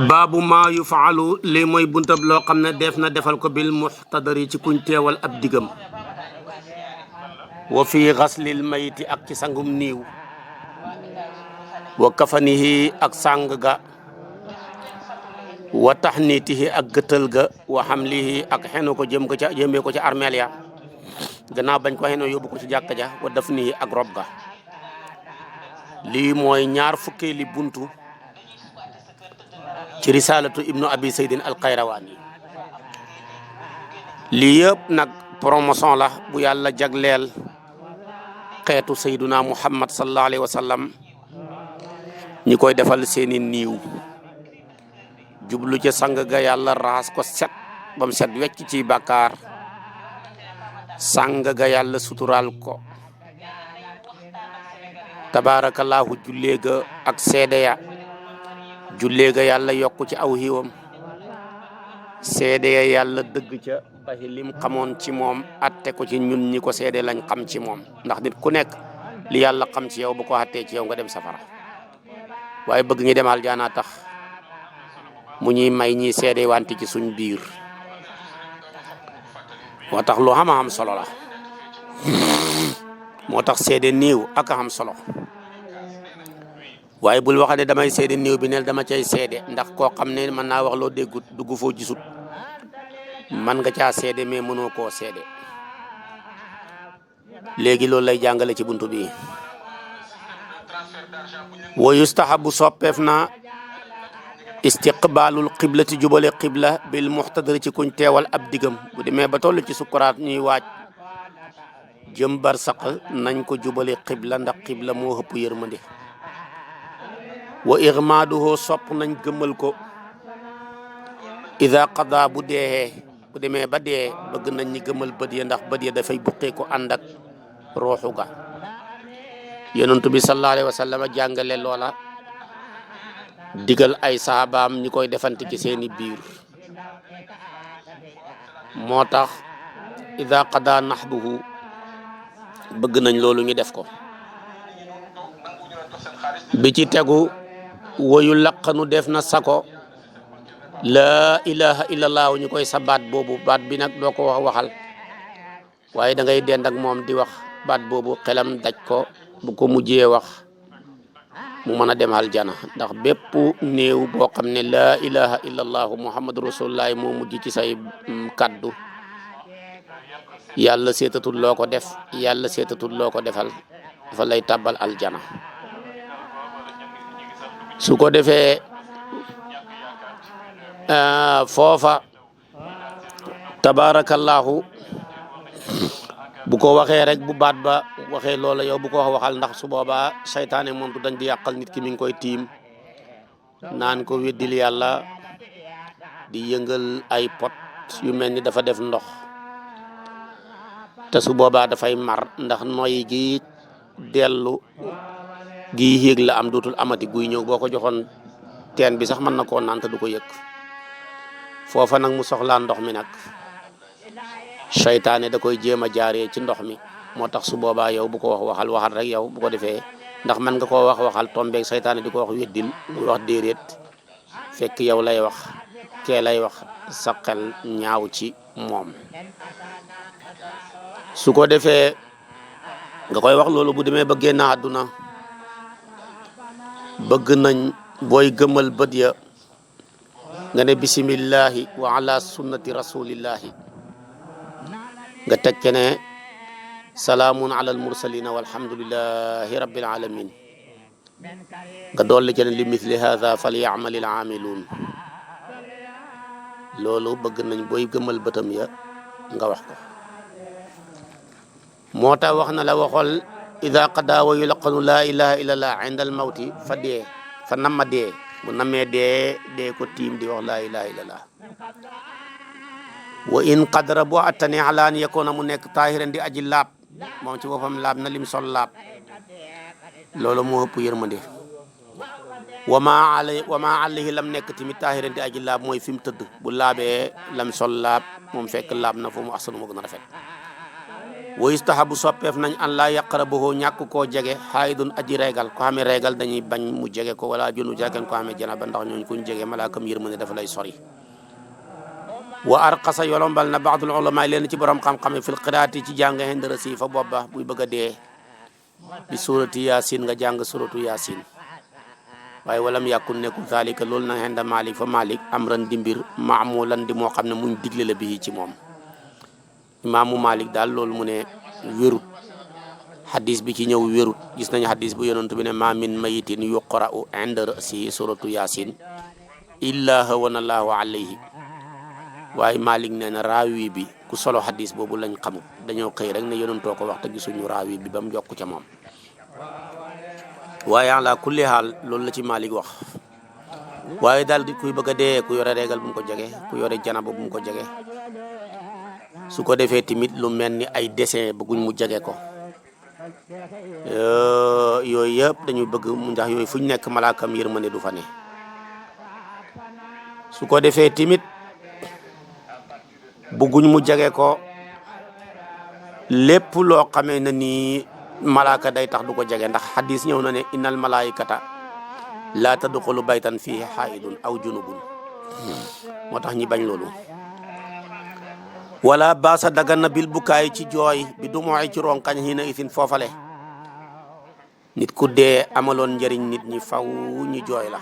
baabu maa yufaalu lii mooy buntab loo xam ne def na defal ko bil muxtadari ci kuñ teewal ab digam wa fii xaslil mayiti ak ci sangum niiw wa kafanihi ak sàng ga wa taxniitihi ak gëtël ga wa xamlihi ak xenu ko jëmee ko ca armeel ya gannaaw bañ ko xenoo yóbbu ko ci jàkka ja wa dafnihi ak rob ga lii mooy ñaar fukkeeli buntu ci risalatu ibnu abi saydin al qayrawani lii yëpp nag promotion la bu yàlla jagleel xeetu sayduna muhammad sallallahu alayhi wa sallam ñi koy defal seeni niiw jublu ca sang ga yàlla raxas ko set bam set wecc ci bàkkaar sang ga yàlla suturaal ko tabarakallahu jullee ga ak seede ya jullee ga yàlla yokku ci aw xiiwam seede ya yàlla dëgg ca baxi lim xamoon ci moom atte ko ci ñun ñi ko seede lañ xam ci moom ndax nit ku nekk li yàlla xam ci yow bu ko attee ci yow nga dem safara waaye bëgg ñi dem aljana tax mu ñuy may ñi seede wante ci suñ biir moo tax lu xam solo la moo tax seede néew ak xam solo waaye bul wax ne damay seede néew bi neel dama cay seede ndax koo xam ne mën naa wax loo déggut dugg foo gisut man nga caa seede mais mënoo koo seede léegi loolu lay jàngale ci buntu bi wa yustahabu soppeef na istiqbaalul qiblati jubale qibla bil muxtadari ci kuñ teewal ab digam bu demee ba toll ci sukkuraat ñuy waaj jëm barsaq nañ ko jubale qibla ndax qibla moo ëpp yërmande wa irmaaduhu sopp nañ gëmmal ko ida qada bu deexee bu demee ba dee bëgg nañ ñi gëmmal bët ya ndax bët ya dafay buqee ko ànd ak rooxu ga yonent bi sallallahu alayhi wa sallam jàngale loola digal ay saabaam ñi koy defante ci seeni biir moo tax ida qada nahbuhu bëgg nañ loolu ñu def ko bi ci tegu woyu laqanu def na sako laa ilaha illallah ñu koy sa baat boobu baat bi nag doo ko wax waxal waaye da ngay dend ak moom di wax baat boobu xelam daj ko bu ko mujjee wax mu mën a dem aljana ndax bépp néew boo xam ne laa ilaha illallah muhammadu rasulullah moo mujj ci say kaddu yàlla seetatul loo ko def yàlla seetatul loo ko defal dafa lay tàbbal aljana su ko defee foofa tabarakallahu bu ko waxee rek bu baat ba waxee loola yow bu ko wax waxal ndax su boobaa saytaane moom du dañ di yàqal nit ki mi ngi koy tiim naan ko weddil yàlla di yëngal ay pot yu mel ni dafa def ndox te su boobaa dafay mar ndax noy gi dellu gi yéeg la am dootul amati guy ñëw boo ko joxoon teen bi sax mën na koo naan te du ko yëg foofa nag mu soxlaa ndox mi nag seytaane da koy jéem a jaaree ci ndox mi moo tax su boobaa yow bu ko wax waxal rek yow bu ko defee ndax man nga koo wax waxal tombeeg seytaane di ko wax weddil muy wax déedéet fekk yow lay wax kee lay wax sa xel ñaaw ci moom su ko defee nga koy wax loolu bu demee ba génn àdduna bëgg nañ booy gëmal bët ya nga ne bisimillahi wa ala sunnati rasulillahi nga teg ke ne salaamun ala al mursalina walhamdulillahi rabbil alamin nga dolli ke ne li mithli hadha falyamalil amilun loolu bëgg nañ booy gëmal bëtam ya nga wax ko moo tax wax na la waxol ida qada wa yulaqanu la ilaha illallah inda al mawti fa dee fa namma dee bu namee dee ko tiim di wax la ilaha illallah wa in qadara boo attane ala an yakuna mu nekk taahiran di aji laab moom ci boppam laab na lim sol laab loolu moo ëpp yërmande wa ma alayhi lam nekk tamit taahiran di aji laab mooy fi mu tëdd bu laabee lam sol laab moom fekk laab na foo mu ahsanu moo gën a rafet wa yustahabu soppeef nañ an laa yaqrabuhu ñàkk koo jege xaayidun aji reegal ko xamee reegal dañuy bañ mu jege ko wala junu jaken ko xamee janaba ndax ñooñu kuñ jege malaakam yërmande dafa lay sori wa arqasa yolombal na baadul ulama leen ci borom xam-xam fil qiraati ci jàng hendara si fa bobba buy bëgg a dee bi surati yaasin nga jàng suratu yaasin waaye walam yàkkun nekkul zalika loolu na henda malik fa malik amran di mbir maamulan di moo xam ne muñ digle la bi ci moom imaamu malik daal loolu mu ne wérut xadis bi ci ñëw wérut gis nañu xadis bu yonent bi ne ma min mayitin yuqra'u inda ra'si suratu yasin illa hawana allahu alayhi waaye malik nee na raawi bi ku solo xadis boobu lañ xamut dañoo xëy rek ne yonentoo ko wax te gisuñu raawi bi ba mu jokk ca moom waaye ala kulli haal loolu la ci malik wax waaye daal di kuy bëgg a dee ku yore régal bu mu ko jege ku yore janaba bu mu ko jege su ko defee tamit lu mel ni ay dessin bëgguñ mu jege ko yooyu yëpp dañuy bëgg mu ndax yooyu fu ñu nekk malaakam yërmande du fa ne su ko defee tamit bëgguñ mu jege ko lépp loo xamee na ni malaaka day tax du ko jege ndax xadis ñëw na ne innal malaayikata laa tadxulu baytan fihi xaa'idun aw junubun moo tax ñi bañ loolu wala baasa dagan na bil bukaay ci jooy bi du mooy ci ronkañ xii na isin foofale nit ku dee amaloon njëriñ nit ñi faw ñi jooy la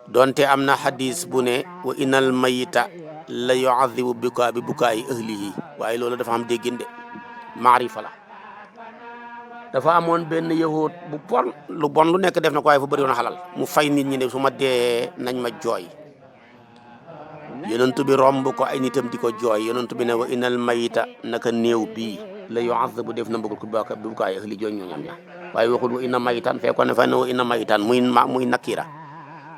donte am na xadis bu ne wa innal mayita la yu'adhibu bi bukaay ahlihi waaye loolu dafa am déggin de maarifa la dafa amoon benn yahut bu bon lu nekk def na ko waaye fu bëri woon xalal mu fay nit ñi ne su ma dee nañ ma jooy yonent bi romb ko ay nitam di ko jooy yonent bi ne wa innal mayita naka néew bii la yu'adhabu def na mbëgul ko bi bukaay ahli jooy ñooñam ña waaye waxul wa inna mayitan fekkoon ne fa ne wa inna mayitan muy nakira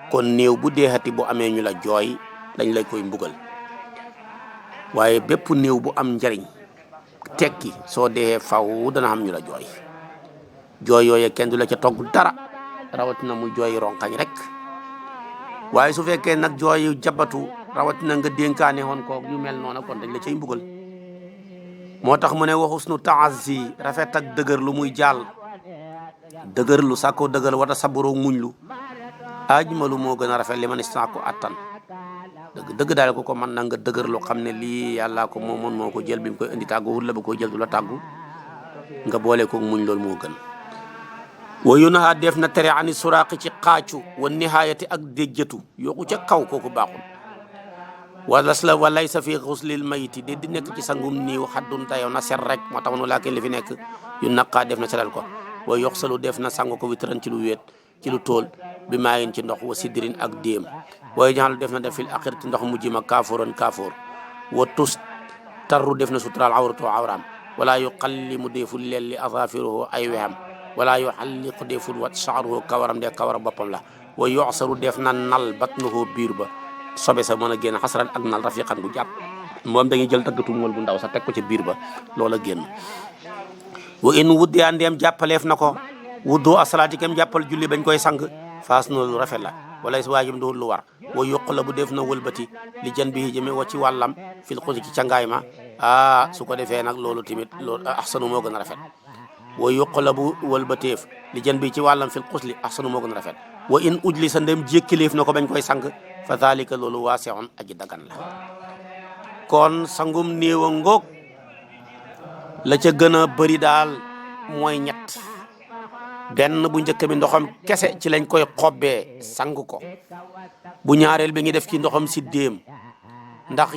kon néew bu deexati bu amee ñu la jooy dañ lay koy mbugal waaye bépp néew bu am njariñ tekki soo dee faw dana am ñu la jooy jooy yooye kenn du la ca togg dara rawatina muy jooy ronkañ rek waaye su fekkee nag jooy jabatu rawatina nga dénkaane woon ko ñu mel noona kon dañ la cay mbugal moo tax mu ne waxus nu taazzi rafet ak dëgër lu muy jàll dëgër lu sàkkoo dëgër wata saburo muñ lu ajmalu moo gën a rafet li man ko attan dëgg daal ko mën na nga dëgër lu xam ne lii yàllaa ko moomoon moo ko jël bi mu koy indi tàggu wut la ba koy jël du la tàggu nga boole ko muñ loolu moo gën wa yunaha def na tere ani suraaqi ci xaacu wa nihaayati ak déjjatu yooku ca kaw kooku baaxul walaysa fi xuslil mayiti de di nekk ci sangum niiw xaddun tayow na set rek moo tax nu laakin li fi nekk yu naqaa def na setal ko wa yoxsalu def na sango ko witran ci lu wéet ci lu tool bi maayin ci ndox wa sidrin ak déem waaye jaxalu def na def fil axir ci ndox mujj ma kaaforon kaafoor wa tus tarru def na suturaal awratu awraam wala yu xallimu deful lelli azaafiruhu ay wexam wala yu xalliqu deful wat sha'ruhu kawaram de kawara boppam la wa yoxsaru def na nal batnuhu biir ba sobe sa mën a génn xasran ak nal rafiqan bu jàpp moom dañuy jël tëggatu ngol bu ndaw sax teg ko ca biir ba loola génn wa in wuddi yaa ndeem jàppaleef na ko wuddu asalaati kem jàppal julli bañ koy sang faas na lu rafet la wala si waajib nduwul lu war wa yuq la bu def na wëlbati li jan bi jëme wa ci wàllam fil xusi ci cangaay ma su ko defee nag loolu tamit loolu ahsanu moo gën a rafet wa yuq la bu wëlbateef li jan bi ci wàllam fil xusli ahsanu moo gën a rafet wa in ujli sa ndem jékkileef na ko bañ koy sang fa dhalika loolu waasi'un aji dagan la kon sangum néew a ngoog la ca gën a bëri daal mooy ñett benn bu njëkk bi ndoxam kese ci lañ koy xobbee sang ko bu ñaareel bi ngi def ci ndoxam si déem ndax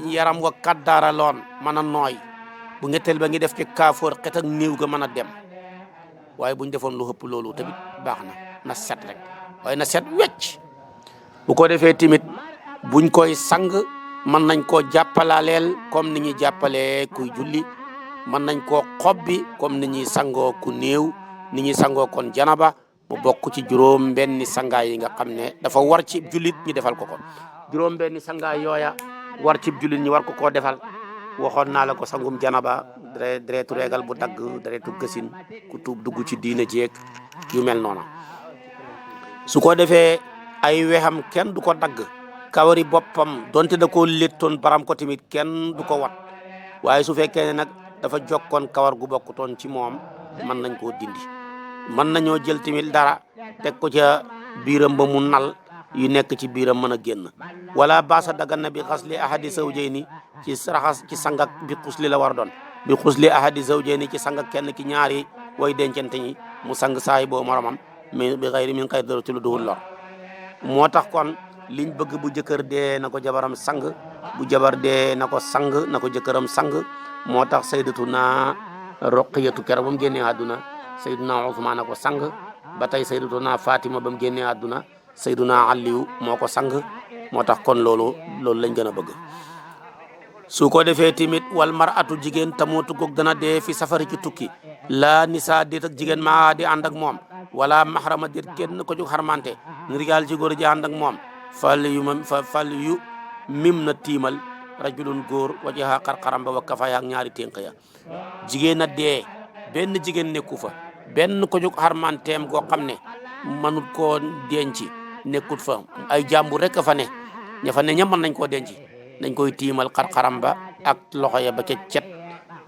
yaram wa kaddaara loon mën a nooy bu ñetteel ba ngi def ci kaafoor xet ak néew ga mën a dem waaye buñ defoon lu ëpp loolu tamit baax na set rek waaye na set wecc bu ko defee tamit buñ koy sang mën nañ koo jàppalaaleel comme ni ñuy jàppalee kuy julli mën nañ koo xobbi comme ni ñuy sangoo ku néew ni ñuy sangoo kon janaba mu bokk ci juróom benni sangaay yi nga xam ne dafa war ci jullit ñu defal ko kon juróom benni sangaay yooya war ci jullit ñi war ko koo defal waxoon naa la ko sangum janaba deretu reegal bu dagg deretu gësin ku tuub dugg ci diina jeeg yu mel noona su ko defee ay wexam kenn du ko dagg kawari boppam donte da koo léttoon baram ko tamit kenn du ko wat waaye su fekkee ne nag dafa jokkoon kawar gu bokkutoon ci moom mën nañ koo dindi mën nañoo jël tamit dara teg ko ca biiram ba mu nal yu nekk ci biiram mën a génn wala baasa dagan na bi xasli ahadi zawjayni ci raxas ci sangak bi xusli la war doon bi xusli ahadi zawjayni ci sangak kenn ki ñaari way dencante ñi mu sang saay boo moromam mais bi xayri min xayri dara ci lu duhul lor moo tax kon liñ bëgg bu jëkkër dee na ko jabaram sang bu jabar dee na ko sang na ko jëkkëram sang moo tax sayyidatuna Ruqiyatu keroog ba mu génnee àdduna sayyiduna Usmaan na ko sang ba tey sayyidatuna Fatima ba mu génnee àdduna sayyiduna Aliyu moo ko sang moo tax kon loolu lañ gën a bëgg su ko defee tamit wal mar'atu jigéen tamootu goog dana dee fi safari ci tukki laa nisaa déet ak jigéen maa di ànd ak moom wala mahrama déet kenn ko jóg xarmante rijaal ci góor ji ànd ak moom fal yu mim na tiimal rajulun góor wajaha xarxaram ba wa kafaaya ak ñaari ténk ya jigéen a dee benn jigéen nekku fa benn ko jóg xarmanteem goo xam ne manut koo denc nekkut fa ay jàmbur rek a fa ne ña fa ne ña mën nañ koo denc dañ koy tiimal xarxaram ba ak loxo ya ba ca cet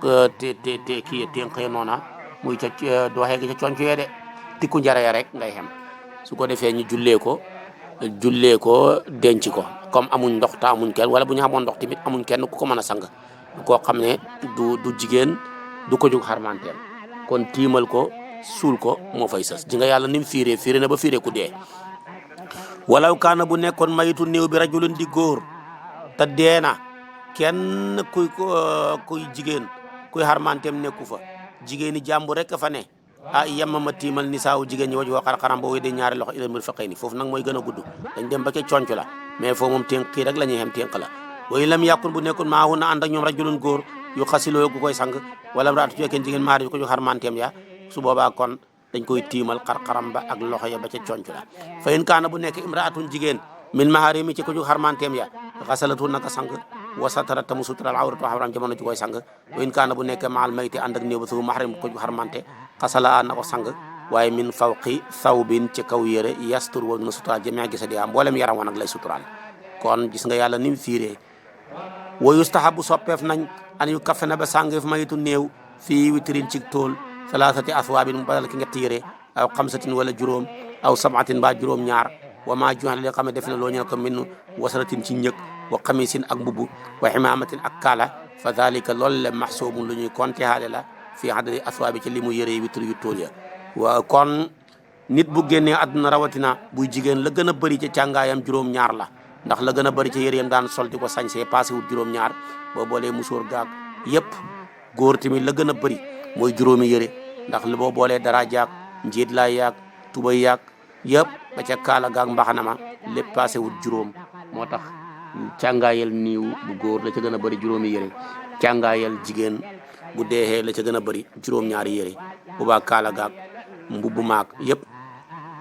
te kii ténk ya noona muy ca dooxee gi ca conc yee de tikku njara ya rek ngay xem su ko defee ñu jullee ko denc ko comme amuñ ndox ta amuñ kenn wala bu ñu xamoon ndox tamit amuñ kenn ku ko mën a sang koo xam ne du jigéen du ko jóg xarmanteem kon tiimal ko suul ko moo fay sës ji nga yàlla ni mu fiiree na ba fiiree ku dee walaw kaana bu nekkoon mayitu néew bi rajulun di góor te dee na kenn kuy jigéen kuy xarmanteem nekku fa jigéeni jàmbur rek fa ne yemma tiimal ni saawu jigéen ñi waj woo xarxaram boo wéy de ñaari loxo ilal mirfaqay ni foofu nag mooy gën a gudd dañ dem ba ca conc la mais foofu moom ténk kii rek la ñuy xem ténk la way lam yàkkun bu nekkoon maahu na ànd ak ñoom rajulun góor yu xasiloo gu koy sang wala raatu jokkeen jigéen maari yu ko ju xarmanteem ya su boobaa kon dañ koy tiimal xarxaram ba ak loxo ya ba ca conc la fa in kaana bu nekk imraatun jigéen min maharimi ci ko ju xarmanteem ya xasalatu naka sang wasatara tamu sutural awratu xaram jamono ji koy sang wa in kaana bu nekk maal mayti ànd ak néew ba su mahrim ko ju xarmante xasala na ko sang waaye min fawqi thawbin ci kaw yére yastur wa na sutural jamia gisa di am mboolem yaram wa nag lay sutural kon gis nga yàlla ni mu fiiree wa yustahabu soppeef nañ an yu kafe na ba sàngeef mayitu néew fii witrin ci tool salaasati aswaabin mu badal ki ñetti yére aw xamsatin wala juróom aw sabatin ba juróom ñaar wa maa juhan li nga xam ne def na loo ñel ko min wasaratin ci ñëg wa xamisin ak mbubu wa ximaamatin ak kaala fa dalika loolu le maxsuumun lu ñuy compté haale la fii adadi aswaabi ci li mu yëree witr yu tool ya wa kon nit bu génnee àdduna rawatina buy jigéen la gën a bëri ci càngaayam juróom ñaar la ndax la gën a bëri ci yëreem daan sol di ko sañsee passé wut juróom ñaar boo boolee musóor gaag yëpp góor tamit la gën a bëri mooy juróomi yëre ndax li boo boolee dara jaag njiit laay yaag tubay yaag yëpp ba ca kaala gaag mbaxana ma lépp passé wut juróom moo tax càngaayal niiw bu góor la ca gën a bëri juróomi yëre càngaayal jigéen bu deexee la ca gën a bëri juróom-ñaari yëre bu baa kaala gaag mbubbu maag yëpp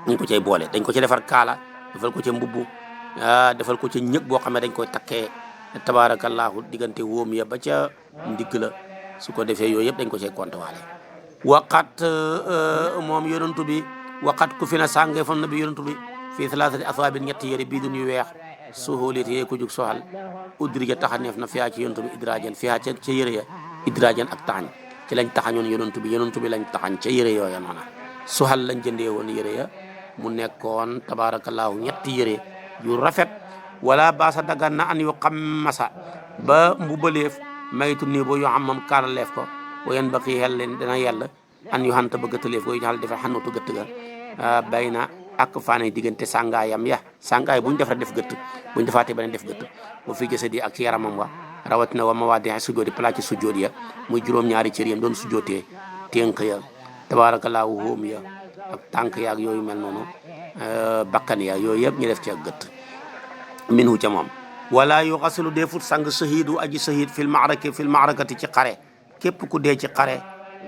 dañ ko cay boole dañ ko ci defar kaala defal ko ca mbubbu defal ko ca ñëg boo xam ne dañ koy takkee tabaarakallaahu diggante wóom ya ba ca ndigg la su ko defee yooyu yëpp dañ ko cay kontewaale waqat moom yonantu bi waqat ku fi na sàngee fan na bi yonantu bi fii salaasati aswaabin ñetti yëre bii dun yu weex suhulit yee ko jug soxal udrija taxaneef na fiyaa ci yonantu bi idrajan fiyaa ca yëre ya idrajan ak taxañ ci lañ taxañoon yonantu bi lañ taxañ ca yëre yooya noona soxal lañ jëndee woon yëre ya mu nekkoon tabaarakallaahu ñetti yëre yu rafet wala baasa dagan na an yu xammasa ba mbubaleef maytu nii boo yoo xam moom kaalaleef ko wayen ba xii xel leen dana yàlla an yu xanta ba gëttaleef ko yu xal defe xanutu gëtt ga bay na ak faane diggante sàngaayam ya sàngaay buñ def rek def gëtt buñ defaatee ba ne def gëtt bu fi gëse di ak ci yaramam wa rawatina wa ma waa di sujjoodi place sujjood ya muy juróom-ñaari cër yam doon sujjootee ténk ya tabaarakallaahu hóom ya ak tànk ya ak yooyu mel noonu bakkan ya yooyu yëpp ñu def ci ak gëtt minhu ca moom wala yu xasilu defut sang shahidu aji shahid fil maarakati ci xare képp ku dee ci xare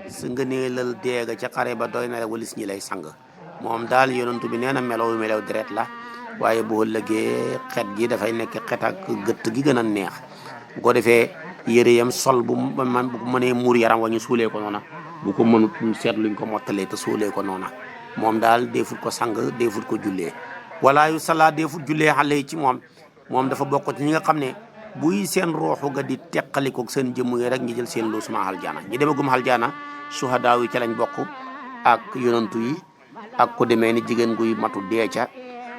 sa ngëneelal deega ci xare ba doy na walis ñi lay sang moom daal yonentu bi nee na melow deret la waaye boo ëllëgee xet gi dafay nekk xet ak gëtt gi gën a neex bu ko defee yëre yam sol bu mënee muur yaram wa ñu suulee ko noona bu ko mënut seet luñ ko mottalee te suulee ko noona moom daal defut ko sang defut ko jullee wala yu sala defut jullee xale yi ci moom dafa bokk ci ñi nga xam ne buy seen ruuxu ga di teqalikoog seen jëmm yi rek ñi jël seen lu suma aljana ñi demagum aljana suhadaa yi ca lañ bokk ak yonantu yi ak ku demee ni jigéen guy matu dee ca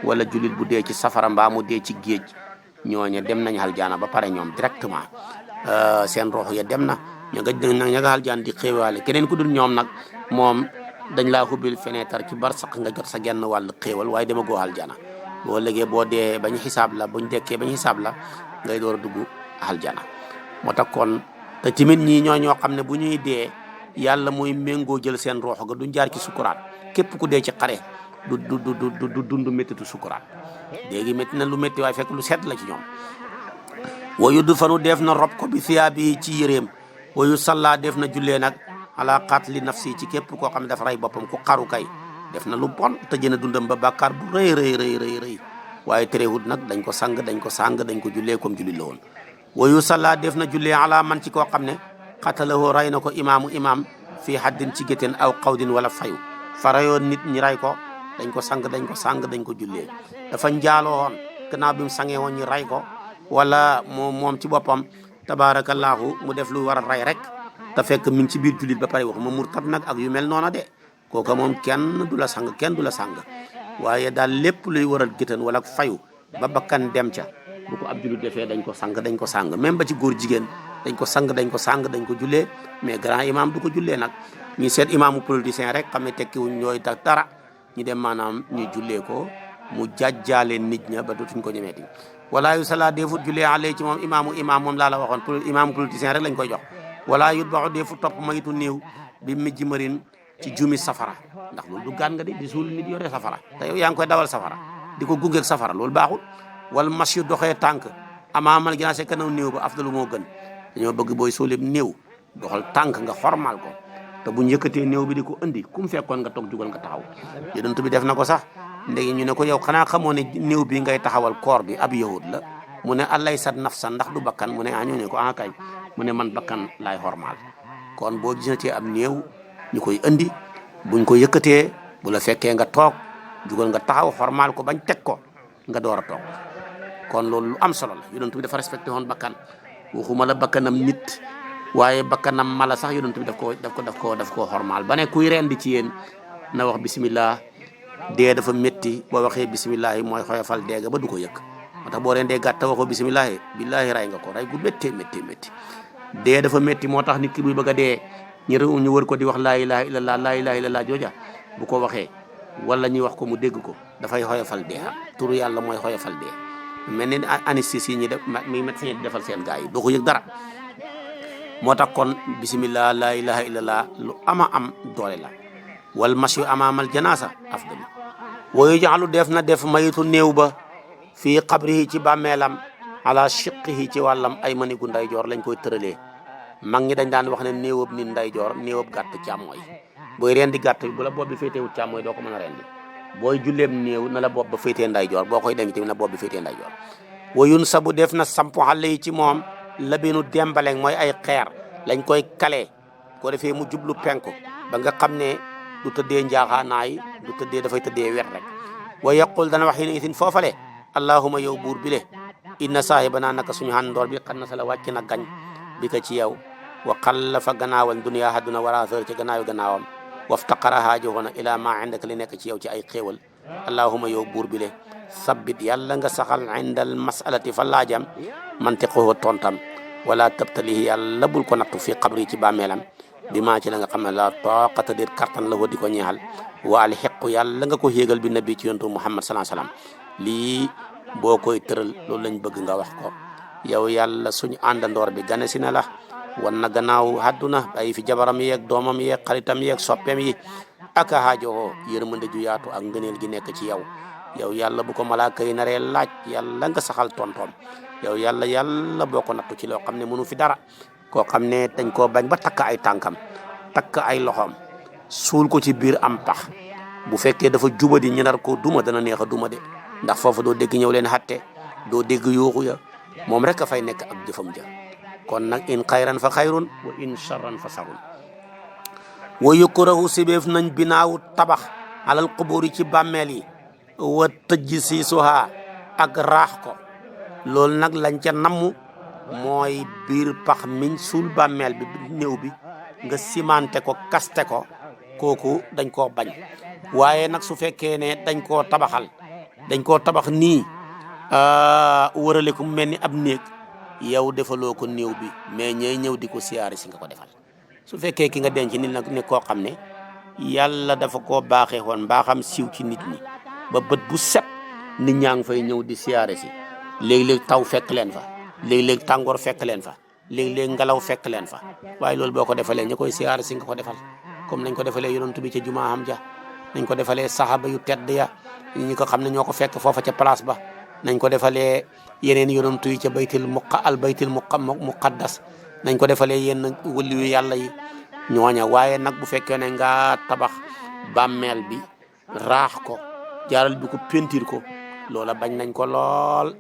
wala julit bu dee ci safara mbaa mu dee ci géej ñooña dem nañ aljana ba pare ñoom directement seen ruux ya dem na ña nga aljana di xéewaale keneen ku dul ñoom nag moom dañ laa xubbil fenêtre ci barsaq nga jot sa genn wàll xéewal waaye dama goo aljana boo léegi boo dee bañ xisaab la buñ dekkee bañ xisaab la ngay door a dugg aljana moo tax kon te timit ñii ñoo xam ne bu ñuy dee yàlla mooy méngoo jël seen ruux ga duñ jaar ci sukuraat képp ku dee ci xare du dund méttitu sukuraat léegi métti na lu métti waaye fekk lu sedd la ci ñoom wayu du fanu def na rob ko bi thiyaabi ci yëreem wayu salla def na jullee nag ala qatli nafsi ci képp koo xam ne dafa rey boppam ku xaru kay def na lu bon te jëna dundam ba bàkkaar bu rëy waaye terewut nag dañ ko sang dañ ko jullee comme julli la woon wayu salla def na jullee ala man ci koo xam ne xatalahoo ray na ko imaamu imaam fii haddin ci gétteen aw xawdin wala fayu farayoon nit ñi ray ko dañ ko sang dañ ko jullee dafa njaaloo woon gannaaw bi mu sangee woon ñi ray ko wala moom ci boppam tabaarakallaahu mu def lu war a ray rek te fekk mi ngi ci biir jullit ba pare waxuma murtad nag ak yu mel noona de kooka moom kenn du la sang waaye daal lépp luy waral géttan wala fayu ba bakkan dem ca bu ko ab jullit defee dañ ko sang même ba ci góor jigéen dañ ko sang dañ ko jullee mais grand imam du ko jullee nag ñi seet imaamu politicien rek xam ne tekkiwuñ ñooy dara ñu dem maanaam ñu jullee ko mu jàjjaale nit ña ba dootuñ ko ñemeeti wala yu sala defut jullee alee ci moom imam moom laa la waxoon imaamu politicien rek lañ koy jox wala yut baxu defu topp mayitu néew bi mijji marin ci jumi safara ndax loolu du gaan nga di suul nit yore safara te yow yaa ngi koy dawal safara di ko gungeeg safara loolu baaxul wala mas yu doxee tànk amaamal ginaa see kanam néew ba afdalu moo gën dañoo bëgg booy suuleeb néew doxal tànk nga xormal ko te buñ yëkkatee néew bi di ko indi kum fekkoon nga toog jugal nga taxaw yonent bi def na ko sax ndegi ñu ne ko yow xanaa xamoo ne néew bi ngay taxawal koor bi ab yahud la mu ne alaysat nafsan ndax du bakkan mu ne ñoo ne ko kay mu ne man bakkan laay xormal kon boo gisatee ab néew ñu koy indi buñ ko yëkkatee bu la fekkee nga toog jugal nga taxaw xormal ko bañ teg ko nga door a toog kon loolu lu am solo la yonent bi dafa respecté woon bakkan waxuma la bakkanam nit waaye bakkanam mala sax yonent bi daf ko xormal ba ne kuy rendi ci yéen na wax bismillah dee dafa métti boo waxee bismillah mooy xoyofal dee ga ba du ko yëg moo tax boo rendee gàtt waxoo bismillah billahi ray nga ko ray gu méttee dee dafa métti moo tax nit ki buy bëgg a dee ñu wër ko di wax laa ilaha illallah jooja bu ko waxee wala ñuy wax ko mu dégg ko dafay xoyofal dee turu yàlla mooy xoyofal dee mel ni anesthésie ñi def mi médecin di defal seen gars yi doo ko yëg dara moo tax kon bismillah laa ilaha illallah lu ama am doole la wal masyu amaamal janaasa afdalu wayu jaxalu def mayitu néew ba fii qabrihi ci bàmmeelam ala shiqihi ci wàllam ay manigu ndeyjoor lañ koy tëralee mag ñi dañ daan wax ne néewab nit ndeyjoor néewab gàtt càmmooy booy rendi gàtt bi bu la bopp bi féeteewut càmmooy doo ko mën a rendi booy julleem néew na la bopp ba féetee ndeyjoor boo koy denc tamit na bopp bi féetee ndeyjoor wayun sabu def na sampu xale yi ci moom labinu dembaleng mooy ay xeer lañ koy kale ko defee mu jublu penku ba nga xam ne du tëddee njaaxaanaay du tëddee dafay tëddee wet rek wa yaqul dana wax yi itin foofale allahuma yow buur bi le inna saahibana naka suñu xàndoor bi xan na sa la wàcc na gañ bi ka ci yow wa xallafa gannaawal duniya hadduna wara sër ci gannaaw gannaawam waftaqara haajoona ila ma indaka li nekk ci yow ci ay xéewal allahuma yow buur bi le sabbit yàlla nga saxal indal masalati fa laajam mantiqoo tontam wala tabtalihi yàlla bul ko nattu fii xabri ci bàmmeelam bi maa ci la nga xam ne la taqata dir kartan la di ko ñeexal wa al xequ yàlla nga ko yéegal bi nabi ci yontu muhammad salaa salaam lii boo koy tëral loolu lañ bëgg nga wax ko yow yàlla suñu àndandoor bi gane si na la wan na gannaaw àdduna bàyyi fi jabaram yeeg doomam yeeg xaritam yeeg soppeem yi aka haajowoo yërmande ju yaatu ak ngëneel gi nekk ci yow yow yàlla bu ko malaaka yi naree laaj yàlla nga saxal tontoom yow yàlla boo ko nattu ci loo xam ne mënu fi dara koo xam ne dañ koo bañ ba takk ay tànkam takk ay loxoom suul ko ci biir am pax bu fekkee dafa jubadi ñu nar ko duma dana neex a duma de ndax foofu doo dégg ñëw leen xatte doo dégg yuuxu ya moom rek a fay nekk ak jëfam ja kon nag in xayran fa xayrun wa in charran fa sarun wa yukrahu sibeef nañ binaawu tabax alal qubur yi ci bàmmeel yi wa tëjj si suha ak raax ko loolu nag lañ ca namm mooy biir pax miñ suul bàmmeel bi néew bi nga cimenté ko kaste ko kooku dañ koo bañ waaye nag su fekkee ne dañ koo tabax nii wërale ko mu mel ni ab néeg yow defaloo ko néew bi mais ñay ñëw di ko siyaare si nga ko defal su fekkee ki nga denc nit nag ne koo xam ne yàlla dafa koo baaxee woon mbaaxam siiw ci nit ñi ba bët bu set nit ñaa ngi fay ñëw di siyaare si léeg-léeg taw fekk leen fa léeg-léeg tàngoor fekk leen fa léeg-léeg ngelaw fekk leen fa waaye loolu boo ko defalee ña koy siyaare si nga ko defal comme nañ ko defalee yonent bi ca jumaa am ja nañ ko defalee saxaaba yu tedd ya ñi ko xam ne ñoo ko fekk foofa ca place ba nañ ko defalee yeneen yonent yi ca baytil muqaddas nañ ko defalee yenn wëli yu yàlla yi ñooña waaye nag bu fekkee ne nga tabax bàmmeel bi raax ko jaaral bi ko pentiir ko loola bañ nañ ko lool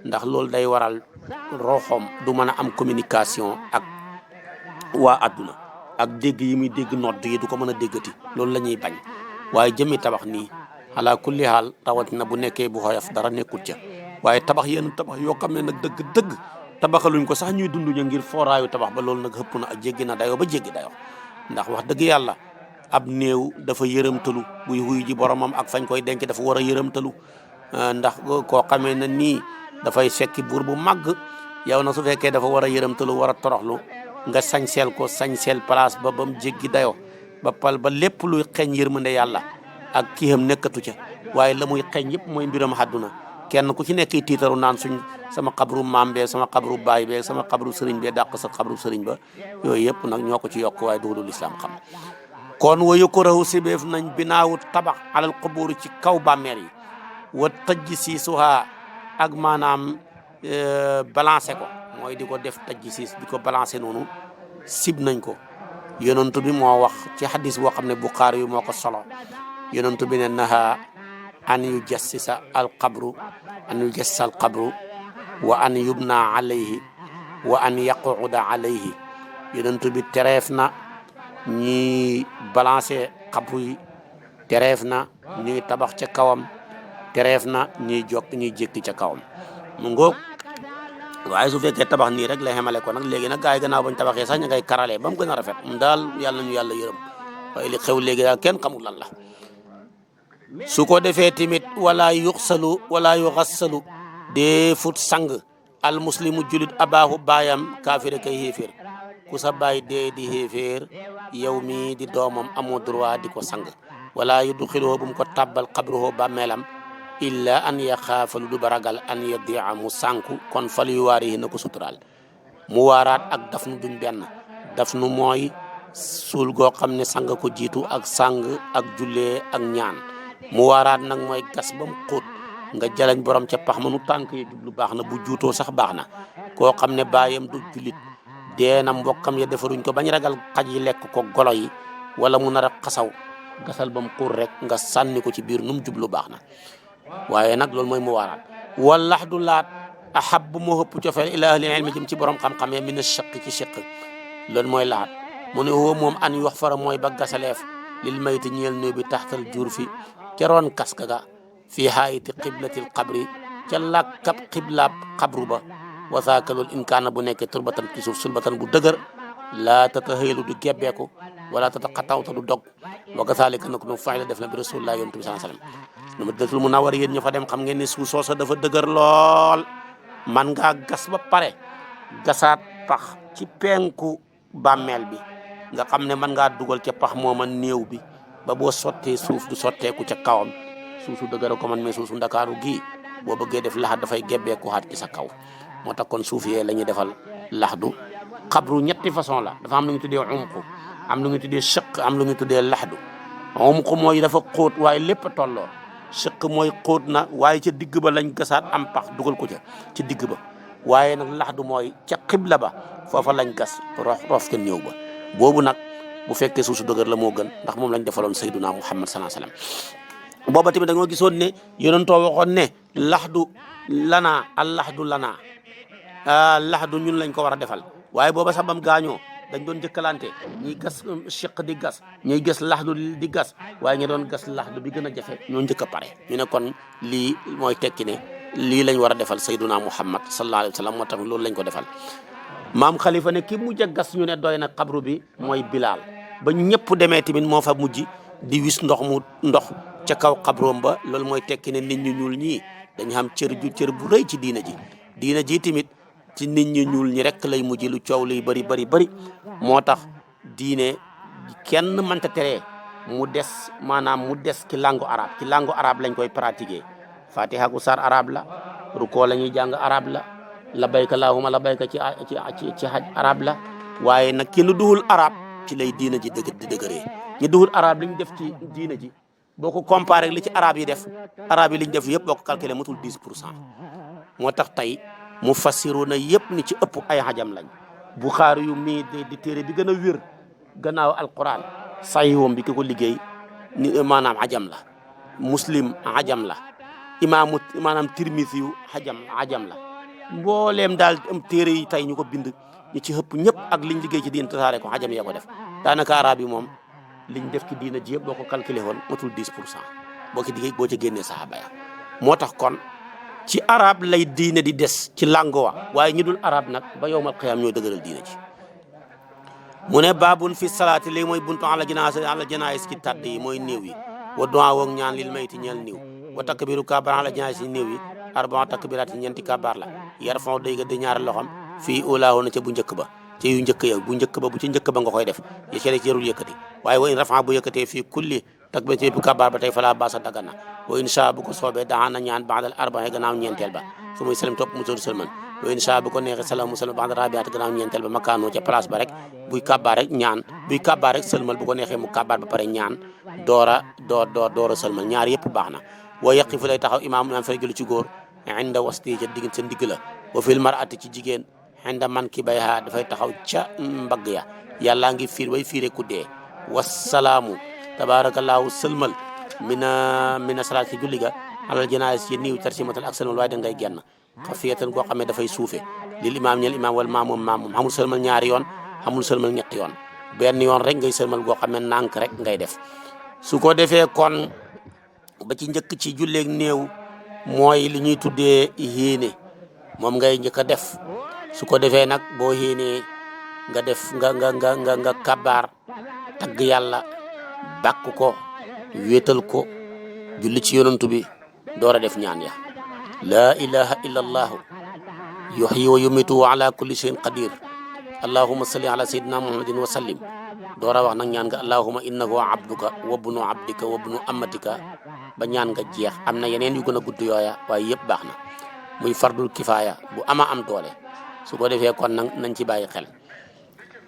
ndax loolu day waral roxom du mën a am communication ak waa adduna ak dégg yi muy dégg nodd yi du ko mën a déggati loolu la ñuy bañ waaye jëmi tabax nii ala kulli haal rawatina bu nekkee bu xoyof dara nekkul ca waaye tabax yenn tabax yoo xam ne nag dëgg tabaxaluñ ko sax ñuy dund ñu ngir fooraayu tabax ba loolu nag xëpp na ak jéggi na dayoo ba jéggi dayoo ndax wax dëgg yàlla ab néew dafa yërëmtalu buy wuyu ji boromam ak fañ koy denc dafa war a yërëmtalu ndax koo xamee na nii dafay fekki buur bu màgg yow na su fekkee dafa war a yërëmtalu war a toroxlu nga sañseel place ba mu jéggi dayoo ba lépp luy xeeñ yërmande yàlla ak kii nekkatu ca waaye la muy xeeñ yëpp mooy mbiram àdduna kenn ku ci nekk tiitaru naan sama xabru maam bee sama xabru baay bee sama xabru sëriñ bee dàq sa xabru sëriñ ba yooyu yëpp nag ñoo ko ci yokk waaye duhulu lislaam xam kon wa yukrahu sibeef nañ binaawu tabax alal qubuur ci kaw bàmmeel yi wa tajj siisuha ak maanaam balancé ko mooy di ko def tajj siis di ko balancé noonu sib nañ ko yonentu bi moo wax ci hadis boo xam ne Buxaari yu moo ko solo yonentu bi ne naha an yujassisa al qabru wa an yubna alayhi wa an yaquuda alayhi yonentu bi tereef na ñuy balancé xabru yi tereef na ñuy tabax ca kawam tereef na ñuy jékki ca kawam mu ngoog waaye su fekkee tabax nii rek la xemale ko nag léegi nag gars yi gannaaw bañ tabaxee sax ñu ngay karalee ba mu gën a rafet daal yàlla ñu yàlla yërëm waaye li xew léegi daal kenn xamul lan la su ko defee tamit wala yuxassalu dee fut sang al muslimu julit abaahu baayam kaafir kay xéeféer ku sa baay dee di xéeféer yow mi di doomam amoo droit di ko sang wala yudxiloo bu mu ko tàbbal xabruhoo bàmmeelam illa an yaxaafa lu du baragal an yadia mu sànku kon fal yu waari na ko suturaal mu waaraat ak dafnu duñ benn dafnu mooy suul goo xam ne sang ko jiitu ak sang ak jullee ak ñaan mu waaraat nag mooy gas ba mu xóot nga jalañ borom ca pax ma nu tànk yi jublu baax na bu juutoo sax baax na koo xam ne baayam du julit dee na mbokkam ya defaruñ ko bañ ragal xaj yi lekk ko golo yi wala mu nar a xasaw gasal ba mu xóot rek nga sànni ko ci biir nu mu jublu baax na waaye nag loolu mooy mu waaraat wallax du laat ahab bu moo ëpp cofeel ila ahli ilmi jëm ci borom xam-xam ya mina shaq ci shiq loolu mooy laat mu ne huwa moom an yox fara mooy ba gasaleef lil mayti ñeel néew bi taxtal jur fi keroon kaska ga fii haayiti qiblatil qabri ca làkkab qiblaab xabru ba wasaaka loolu in kaana bu nekkee turbatan ci suuf sulbatan bu dëgër laa tata xëylu du gebbeeku wala tata xatawta du dog wa kasaalika nag nu faay la def na bi rasulullah yonent bi sallallahu alayhi wasallam nu ma dëtul mu nawar yéen ñu fa dem xam ngeen ne suuf soosa dafa dëgër lool man ngaa gas ba pare gasaat pax ci penku bàmmeel bi nga xam ne man ngaa dugal ca pax mooma néew bi ba boo sottee suuf du sotteeku ca kawam suusu dëgër ko man mais suusu ndakaaru gii boo bëggee def laxat dafay gebbeeku xaat ci sa kaw moo tax kon suuf yee la ñuy defal laxdu xabru ñetti façon la dafa am lu ñu tuddee umqu am lu ñu tuddee sëq am lu ñu tuddee laxdu umqu mooy dafa xóot waaye lépp a tolloo sëq mooy xóot na waaye ca digg ba lañ gasaat am pax dugal ko ca ci digg ba waaye nag laxdu mooy ca xibla ba foofa lañ gas rof ca néew ba boobu nag bu fekkee suuf su dëgër la moo gën ndax moom lañ defaloon sayyiduna Muhammad sallallahu alayhi wasallam booba tamit dañoo gisoon ne yonentoo waxoon ne laxdu lanaa al laxdu lanaa laxdu ñun lañ ko war a defal waaye booba sax bam gaañoo dañ doon jëkkalante ñiy gas chiq di gas ñuy gas laxdu di gas waaye ñu doon gas laxdu bi gën a jafe ñoo njëkk a pare ñu ne kon lii mooy tekki ne lii lañ war a defal sayduna muhammad sallallahu alayhi wa sallam moo tax loolu lañ ko defal maam xalifa ne ki mujj a gas ñu ne doy na xabru bi mooy bilaal ba ñëpp demee tamit moo fa mujj di wis ndox ca kaw xabroom ba loolu mooy tekki ne nit ñu ñuul ñii dañu xam cër bu rëy ci diina ji tamit ci nit ñu ñuul ñi rek lay mujj lu coow luy bëri moo tax diine kenn mënta teree mu des maanaam mu des ci langue arabe lañ koy pratiquer fatiha gu sar arabe la ruko la ñuy jàng arabe la labayka allahumma labayka ci haj arabe la waaye nag ki lu duhul arabe ci lay diina ji di dëgëree ñu duhul arabe li ñu def ci diina ji boo ko comparé li ci arabe yi def li ñu def yëpp boo ko calculé matul 10% moo tax tey mu fassiru na yëpp ni ci ëpp ay xajam lañ Buxaari yu mii di téere bi gën a wér gannaaw alquran sahiwam bi ki ko liggéey ni maanaam xajam la muslim xajam la imaamu maanaam tirmisi yu xajam la mbooleem daal am téere yi tey ñu ko bind ñu ci ëpp ñëpp ak liñ liggéey ci diina tasaare ko xajam yee ko def daanaka arab yi moom liñ def ci diina ji yëpp boo ko calculé woon matul 10% boo ci génnee saxaaba ya moo tax kon ci arab lay diine di des ci lango wa waaye ñu dul arab nag ba yowmal qiyaam ñoo dëgëral diine ji mu ne baabun fi salaati léegi mooy buntu ala janaais ci tàdd yi mooy néew yi wa duwaa woog ñaan lil mayti ñeel néew wa takbiru kabar ala janaais yi néew yi arbaa takbiraat yi ñeenti kabar la yar fon day ga di ñaari loxam fii ulaahu na ca bu njëkk ba ci yu njëkk ya bu ci njëkk ba nga koy def ya ci jarul yëkkati waaye wa in rafa bu yëkkatee fii kulli takbir ci kabar ba tey fala baasa dagana wa insha bu ko soobee daana ñaan baadal arbaa gannaaw ñeenteel ba fu muy salim topp mu sodu salman wa insha bu ko neexee salaam musalman baadal rabiat gannaaw ñeenteel ba makaanoo ca place ba rek buy kabaar rek ñaan buy kabaar rek sëlmal bu ko neexee mu kabaar ba pare ñaan doora sëlmal ñaar yëpp baax na wa yaqifu lay taxaw imaam fay gëlu ci góor inda wasti ca digg seen digg la wa fil mar'ati ci jigéen inda man ki bayha dafay taxaw ca mbagg ya yàllaa ngi fiir way fiire ku dee wasalaamu tabarakallahu sëlmal mina salaat ci julli ga alal janaas ci niiw tarsimatal ak sëlmal waaye da ngay genn xafiyatan goo xam ne dafay suufe lil imaam ñel imaam wala maamum xamul sëlmal ñaari yoon xamul sëlmal ñetti yoon benn yoon rek ngay sëlmal goo xam ne nànk rek ngay def su ko defee kon ba ci njëkk ci julleeg néew mooy li ñuy tuddee yéene moom ngay njëkk a def su ko defee nag boo yéenee nga def nga kabaar tagg yàlla bàkk ko wéetal ko julli ci yonantu bi door a def ñaan ya laa ilaha illa allahu yuhyi wa yumitu wa ala kulli shay'in qadir allahumma salli ala sayyidina muhammadin wa sallim door a wax nag ñaan nga allahumma innahu abduka wa ibnu abdika wa ibnu amatika ba ñaan nga jeex am na yeneen yu gën a gudd yooya waaye yëpp baax na muy fardul kifaaya bu ama am doole su ko defee kon nag nañ ci bàyyi xel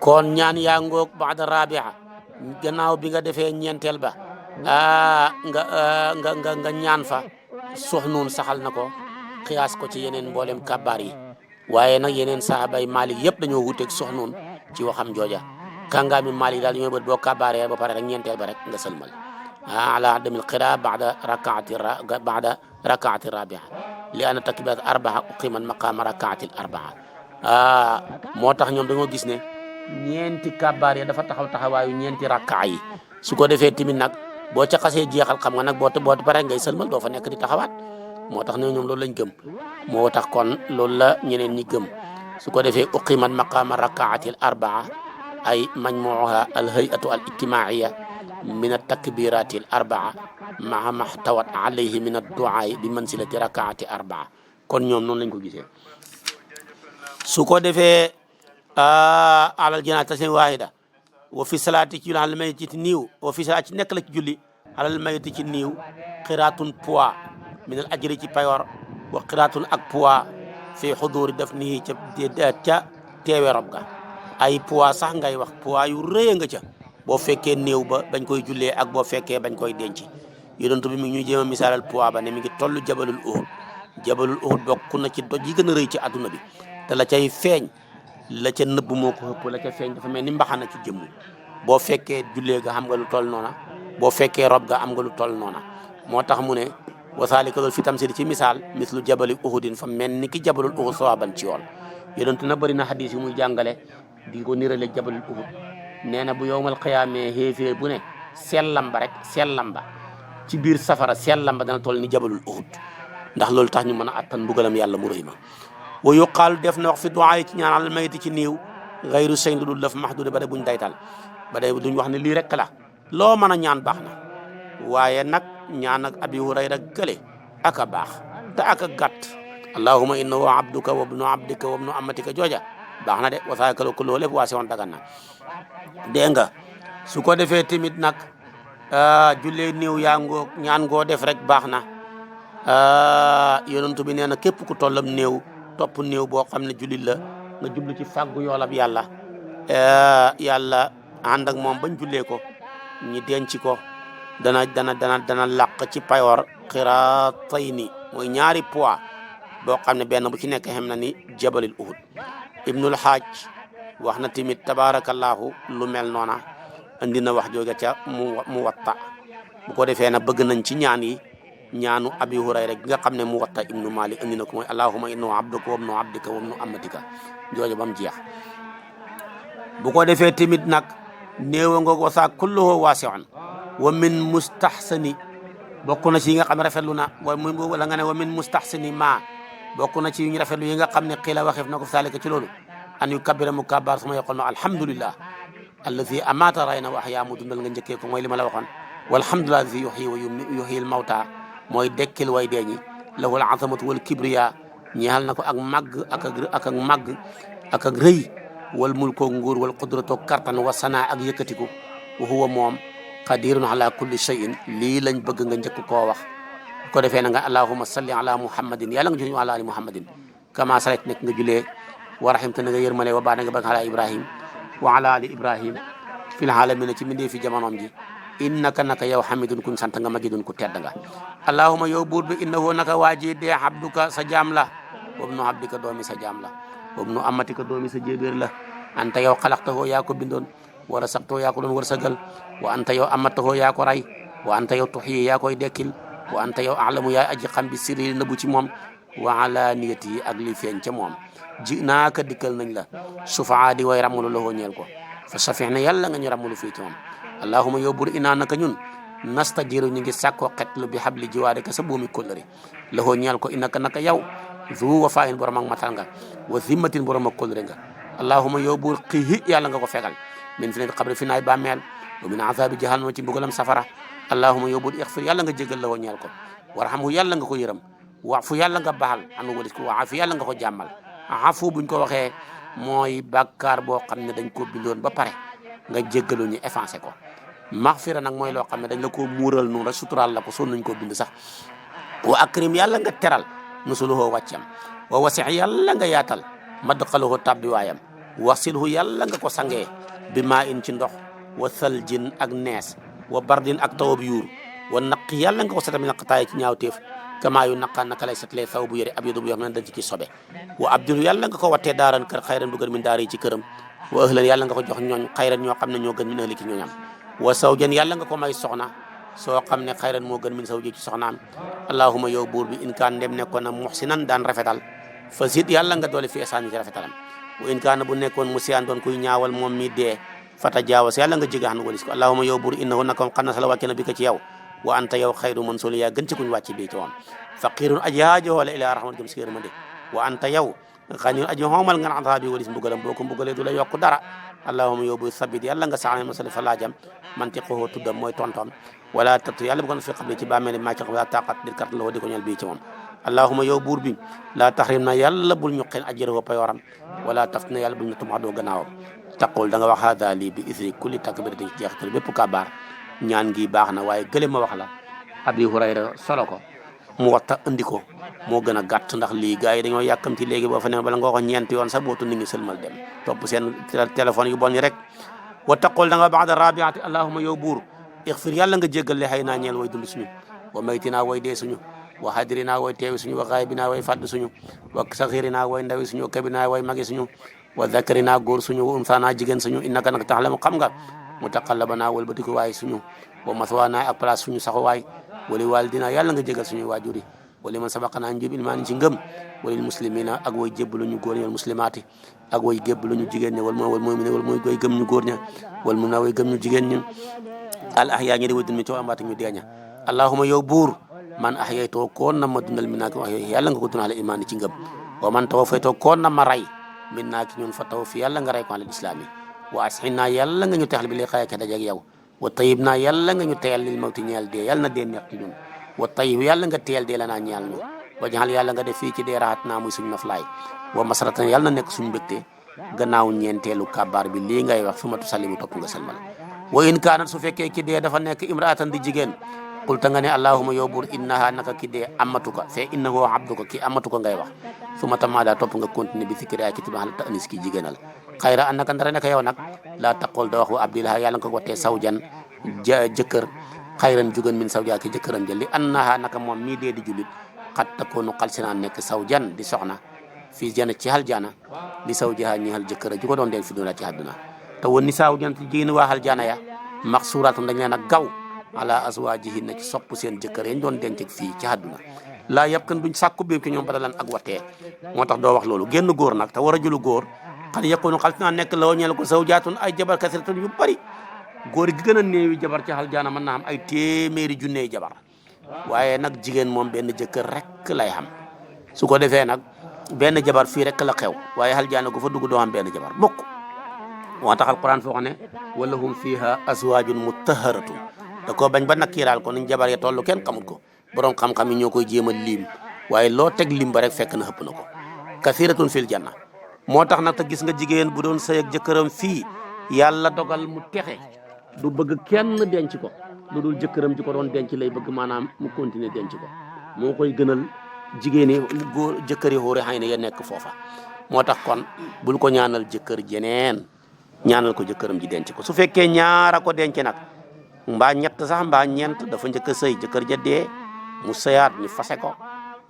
kon ñaan yaa ngoog baada rabia gannaaw bi nga defee ñeenteel ba nga ñaan fa soxnuun saxal na ko xiyaas ko ci yeneen mboolem kabaar yi waaye nag yeneen sahabay Malik yëpp dañoo wuteeg soxnuun ci waxam jooja kàngaami Malik daal ñooy bët boo kabaaree ba pare rek ñeenteel ba rek nga sëlmal ala adamil qira baada rakaati rabia li anna takbirat arbaa uqiman maqama rakaati arbaa moo tax ñoom dañoo gis ne ñeenti kabaar ya dafa taxawaayu ñeenti rakkaa yi su ko defee tamit nag boo ca xasee jeexal xam nga nag boo pare ngay sëlmal doo fa nekk di taxawaat moo tax ne ñoom loolu lañ gëm moo tax kon loolu la ñeneen ñi gëm su ko defee uqiman maqama rakaati arbaa ay majmuuha al hayatu al ijtimaiya min at-takbirati al arbaa maa maxtawat alayhi min ad-duaa bi mansilati rakaati arbaa kon ñoom noonu lañ ko gisee su ko defee alal janaata seen waahida wa fi salaati ci alal mayiti ci niiw wa fi salaati ci nekk la ci julli alal mayiti ci niiw xiraatun poids min al ajri ci payoor wa xiraatun ak poids fi xuduuri daf nii ca teewe rob ga ay poids sax ngay wax poids yu rëy nga ca boo fekkee néew ba bañ koy jullee ak boo fekkee bañ koy denc yonent bi mi ngi ñuy jéem a misaalal poids ba ne mi ngi toll jabalul uhud bokk na ci doj yi gën a rëy ci àdduna bi te la cay feeñ la ca nëbb moo ko ëpp la ca feeñ dafa mel ni mbaxana ci jëmm boo fekkee jullee ga xam nga lu toll noona boo fekkee rob ga am nga lu toll noona moo tax mu ne wasaalika loolu fi tamsir ci misaal mislu jabali uhudin fa mel ni ki jabalul uhud sawaban ci yoon yonent na bëri na xadis yu muy jàngale di ko nirale jabalul uhud nee na bu yowmal xiyaamee xéeféer bu ne sellam ba ci biir safara sellam ba dana toll ni jabalul uhud ndax loolu tax ñu mën a attan mbugalam yàlla mu rëy ma wa yuqaalu def na wax fi duaa yi ci ñaanal mayti ci niiw xayru sëñ lu dul laf mahdude ba de buñ daytal ba de duñ wax ne lii rek la loo mën a ñaan baax na waaye nag ñaan ak abi hurayra gële aka baax te aka gàtt allahumma innahu abduka wa ibnu abdika wa ibnu amatika jooja baax na de wasaakalo ko loolu lépp waa si woon dagan na dégg nga su ko defee tamit nag jullee néew yaa ngoo ñaan ngoo def rek baax na yonentu bi nee na képp ku tollam néew topp néew boo xam ne jullit la nga jublu ci fàggu yoolab yàlla yàlla ànd ak moom bañ jullee ko ñi denc ko dana làq ci payoor xiratayni mooy ñaari poids boo xam ne benn bu ci nekk xem na ni jabalil uhud ibnul haaj wax na tamit tabarakallahu lu mel noona andi na wax jooga ca mu watta bu ko defee nag bëgg nañ ci ñaan yi ñaanu abi hurayra gi nga xam ne mu watta ibnu malik andi na ko mooy allahumma innahu abduka wa ibnu abdika wa ibnu amatika jooja ba mu jeex bu ko defee tamit nag néewa nga ko saa kulluhu waasi'un wa min mustahsani bokk na ci yi nga xam ne rafetlu na wala nga ne wa min mustahsani ma bokk na ci yu ñu rafetlu yi nga xam ne xiila waxeef na ko saalika ci loolu an yu kabira mu kabaar sama yoqol no alhamdulillah allazi amaata ray na wax yaa mu dundal nga njëkkee ko mooy li ma la waxoon walhamdulillah allazi yuhyi wa yuhyil mawta mooy dekkil way deeñi lahul azamatu wal kibriya ñeexal na ko ak màgg ak màgg ak rëy wal mulkoog nguur wal qudratoog kartan wa sana ak yëkkatiku wa huwa moom qadirun ala kulli shay'in lii lañ bëgg nga njëkk koo wax ko defee na nga allahumma salli ala muhammadin yàlla nga julli ala ali muhammadin kama salayt nekk nga julee wa rahimta na nga yërmale wa baana nga bëgg ala ibrahim wa ala ali ibrahim fil alamina ci mindee fi jamonoom ji innaka naka yow hamidun kuñ sant nga majidun ku tedd nga allahumma yow buur bi innahu naka waaji dee abduka sa jaam la wabnu abdika doomi sa jaam la wabnu amatika doomi sa jéebéer la anta yow xalaqtahoo yaa ko bindoon wa rasaqtahoo yaa ko doon wërsëgal wa anta yow amatahoo yaa ko ray wa anta yow tuxyi yaa koy dekkil wa anta yow alamu yaay aji xam bi sirri nëbbu ci moom wa alaniyati yi ak li feeñ ca moom ji naaka dikkal nañ la sufaa di way ramulu lahoo ñeel ko fa safih na yàlla nga ñu ramulu fii ci moom allahuma yow bur inaa naka ñun nastajiru ñu ngi sàkkoo xetlu bi habli jiwaarika sa buumi kóllëre lahoo ñeel ko innaka naka yow zu wafaayin borom ak matal nga wa zimmatin borom ak kóllëre nga allahuma yow bur xihi yàlla nga ko fegal min fi ne xabri fi naay bàmmeel wa min azabi jahannama ci mbugalam safara allahuma yow bur ixfir yàlla nga jégal lahoo ñeel ko warhamhu yàlla nga ko yërëm waafu yàlla nga baal anu walis ko waafu yàlla nga ko jàmmal afu buñ ko waxee mooy bàkkaar boo xam ne dañ ko bindoon ba pare nga jéggalu ñu effacé ko maxfira nag mooy loo xam ne dañ la koo muural noonu rek suturaal la ko soon nañ koo bind sax wa akrim yàlla nga teral nusuluhoo wàccam wa wasix yàlla nga yaatal madxaluhu tabbiwaayam wasilhu yàlla nga ko sangee bi maa in ci ndox wa saljin ak nees wa bardin ak tawab yuur wa naqi yàlla nga ko setal mi naqataay ci ñaawteef kamaa yu naqaa naka lay setlee saw bu yëre ab yadu bu yoo xam ne dañ ci sobe wa abdilu yàlla nga ko wattee daaran kër xayran bu gën min daari ci këram wa ahlan yàlla nga ko jox ñooñ xayran ñoo xam ne ñoo gën min ahli ci ñooñam wa sawjan yàlla nga ko may soxna soo xam ne xayran moo gën min sawji ci soxnaam allahuma yow buur bi in kaan ndem nekkoon na muhsinan daan rafetal fa zid yàlla nga doole fi ihsaan ci rafetalam wa in kaana bu nekkoon musiyan doon kuy ñaawal moom mi dee fata jaawas yàlla nga jéga xan walis ko allahuma yow buur innahu naka xam na sala wàcce na bi ko ci yow wa anta yow xayru man soli yaa gën ci kuñ wàcc bii ci moom faqirun aji haajoole ila rahmat jëm si yërmande wa anta yow xaniyun aji xoomal nga anta bi walis mbugalam boo ko mbugalee du la yokk dara allahuma yow buur sabit yàlla nga saxane masali fa laajam mantiqoo tuddam mooy tontoom wala tattu yàlla bu ko fi xable ci bàmmeel maa ci xam laa taqat dir kart la di ko ñeel bii ci moom allahuma yow buur bi laa taxrim na yàlla bul ñu xen ajjëroo payoram wala taft na yàlla bul ñu tumax doo gannaawam taqul da nga wax hada lii bi isri kulli takbiratin ci jeexital bépp kabaar ñaan gi baax na waaye gële ma wax la abi hurayra solo ko mu watta andi ko moo gën a gàtt ndax lii gars yi dañoo yàkkamti léegi boo fa ne bala nga ko ñeenti yoon sax bootu nit ñi sëlmal dem topp seen téléphone yu bon yi rek wa taqul da nga ba'da rabiati allahuma yow buur ixfir yàlla nga jéggal le xëy naa ñeel way dund suñu wa maytinaa way dee suñu wa hadirinaa way teewi suñu wa xaybinaa way fàdd suñu wa saxirinaa way ndawi suñu wa kabinaa way magi suñu wa zakarinaa góor suñu wa unsaanaa jigéen suñu innaka nag taxlamu xam nga mutaqallabanaa wëlbatiku waay suñu wa maswaanaa ak place suñu saxuwaay wali walidina yàlla nga jégal suñu waajuri wali man sabaqanaa njub ilmaani ci ngëm walil muslimina ak way jébbalu ñu góor ñi wal muslimaati ak way jébbalu ñu jigéen ñi wal mu'mini wal mooy way gëm ñu góor ña wal mun naa way gëm ñu jigéen ñi al ahyaa ñi di way dund mi ci ambaati ñu deeña allahuma yow buur man ahyaytoo koo na ma dundal min naa ki wax yàlla nga ko dundal imaan ci ngëm wa man tawaffaytoo koo na ma rey min naa ki ñun fa taw fi yàlla nga rey ko alal islaami wa asxinaa yàlla nga ñu texal bi li xayaka dajeeg yow wa tayib naa yàlla nga ñu teyal lil mawti ñeel dee yàlla na dee neex ci ñun wa tayib yàlla nga teyal dee la naa ñeel ñu wa jaxal yàlla nga def fii ci dee raxat naa muy suñu noflaay wa masaratan yàlla na nekk suñu mbégte gannaaw ñeenteelu kabaar bi lii ngay wax su ma tusallimu topp nga selmal wa in kaanat su fekkee ki dee dafa nekk imraatan di jigéen qulta nga ne allahuma yow buur innaha naka ki dee amatuka fe innahu abduka ki amatuka ngay wax su ma tamaada topp nga continuer bi fikri ay kitiba xala ta anis ki jigéenal xayra an naka ndara naka yow nag laa taqool da wax wa abdillaha yàlla nga ko wattee sawjan jëkkër xayran jugan min sawja ki jëkkëram ja li annaha naka moom mii dee di julit xat takoonu xalsinaan nekk sawjan di soxna fii jana ci hal jana li sawjaha ñi hal jëkkër ju ko doon den fi duna ci àdduna te woon ni saaw jant jigéen waa hal jana ya maxsuuratum dañ leen a gaw ala azwaajihin na ci sopp seen jëkkër yañ doon denc fii ci àdduna laa yëpp kan duñ sàkku béeb ci ñoom badalan ak watee moo tax doo wax loolu génn góor nag te war a jëlu góor xal yekkoonu xal naa nekk la ñeel ko zawjaatun ay jabar kasiratun yu bari góor gi gën a néewi jabar ci hal jana mën naa am ay téeméeri junney jabar waaye nag jigéen moom benn jëkkër rek lay xam su ko defee nag benn jabar fii rek la xew waaye hal jana gu fa dugg doo am benn jabar bokk moo tax alquran foo xam ne wala hum fiha azwaajun mutahharatun da koo bañ ba nakkiiraal ko niñ jabar ya toll kenn xamut ko borom xam-xam yi ñoo koy jéem a lim waaye loo teg lim ba rek fekk na xëpp na ko kasiratun fil janna moo tax nag te gis nga jigéen bu doon sëy ak jëkkëram fii yàlla dogal mu texe du bëgg kenn denc ko lu dul jëkkëram ji ko doon denc lay bëgg maanaam mu continuer denc ko moo koy gënal jigéen yi góor jëkkër yi xóori xëy na ya nekk foofa moo tax kon bul ko ñaanal jëkkër jeneen ñaanal ko jëkkëram ji denc ko su fekkee ñaara ko denc nag mbaa ñett sax mbaa ñeent dafa njëkk a sëy jëkkër ja dee mu sëyaat ñu fase ko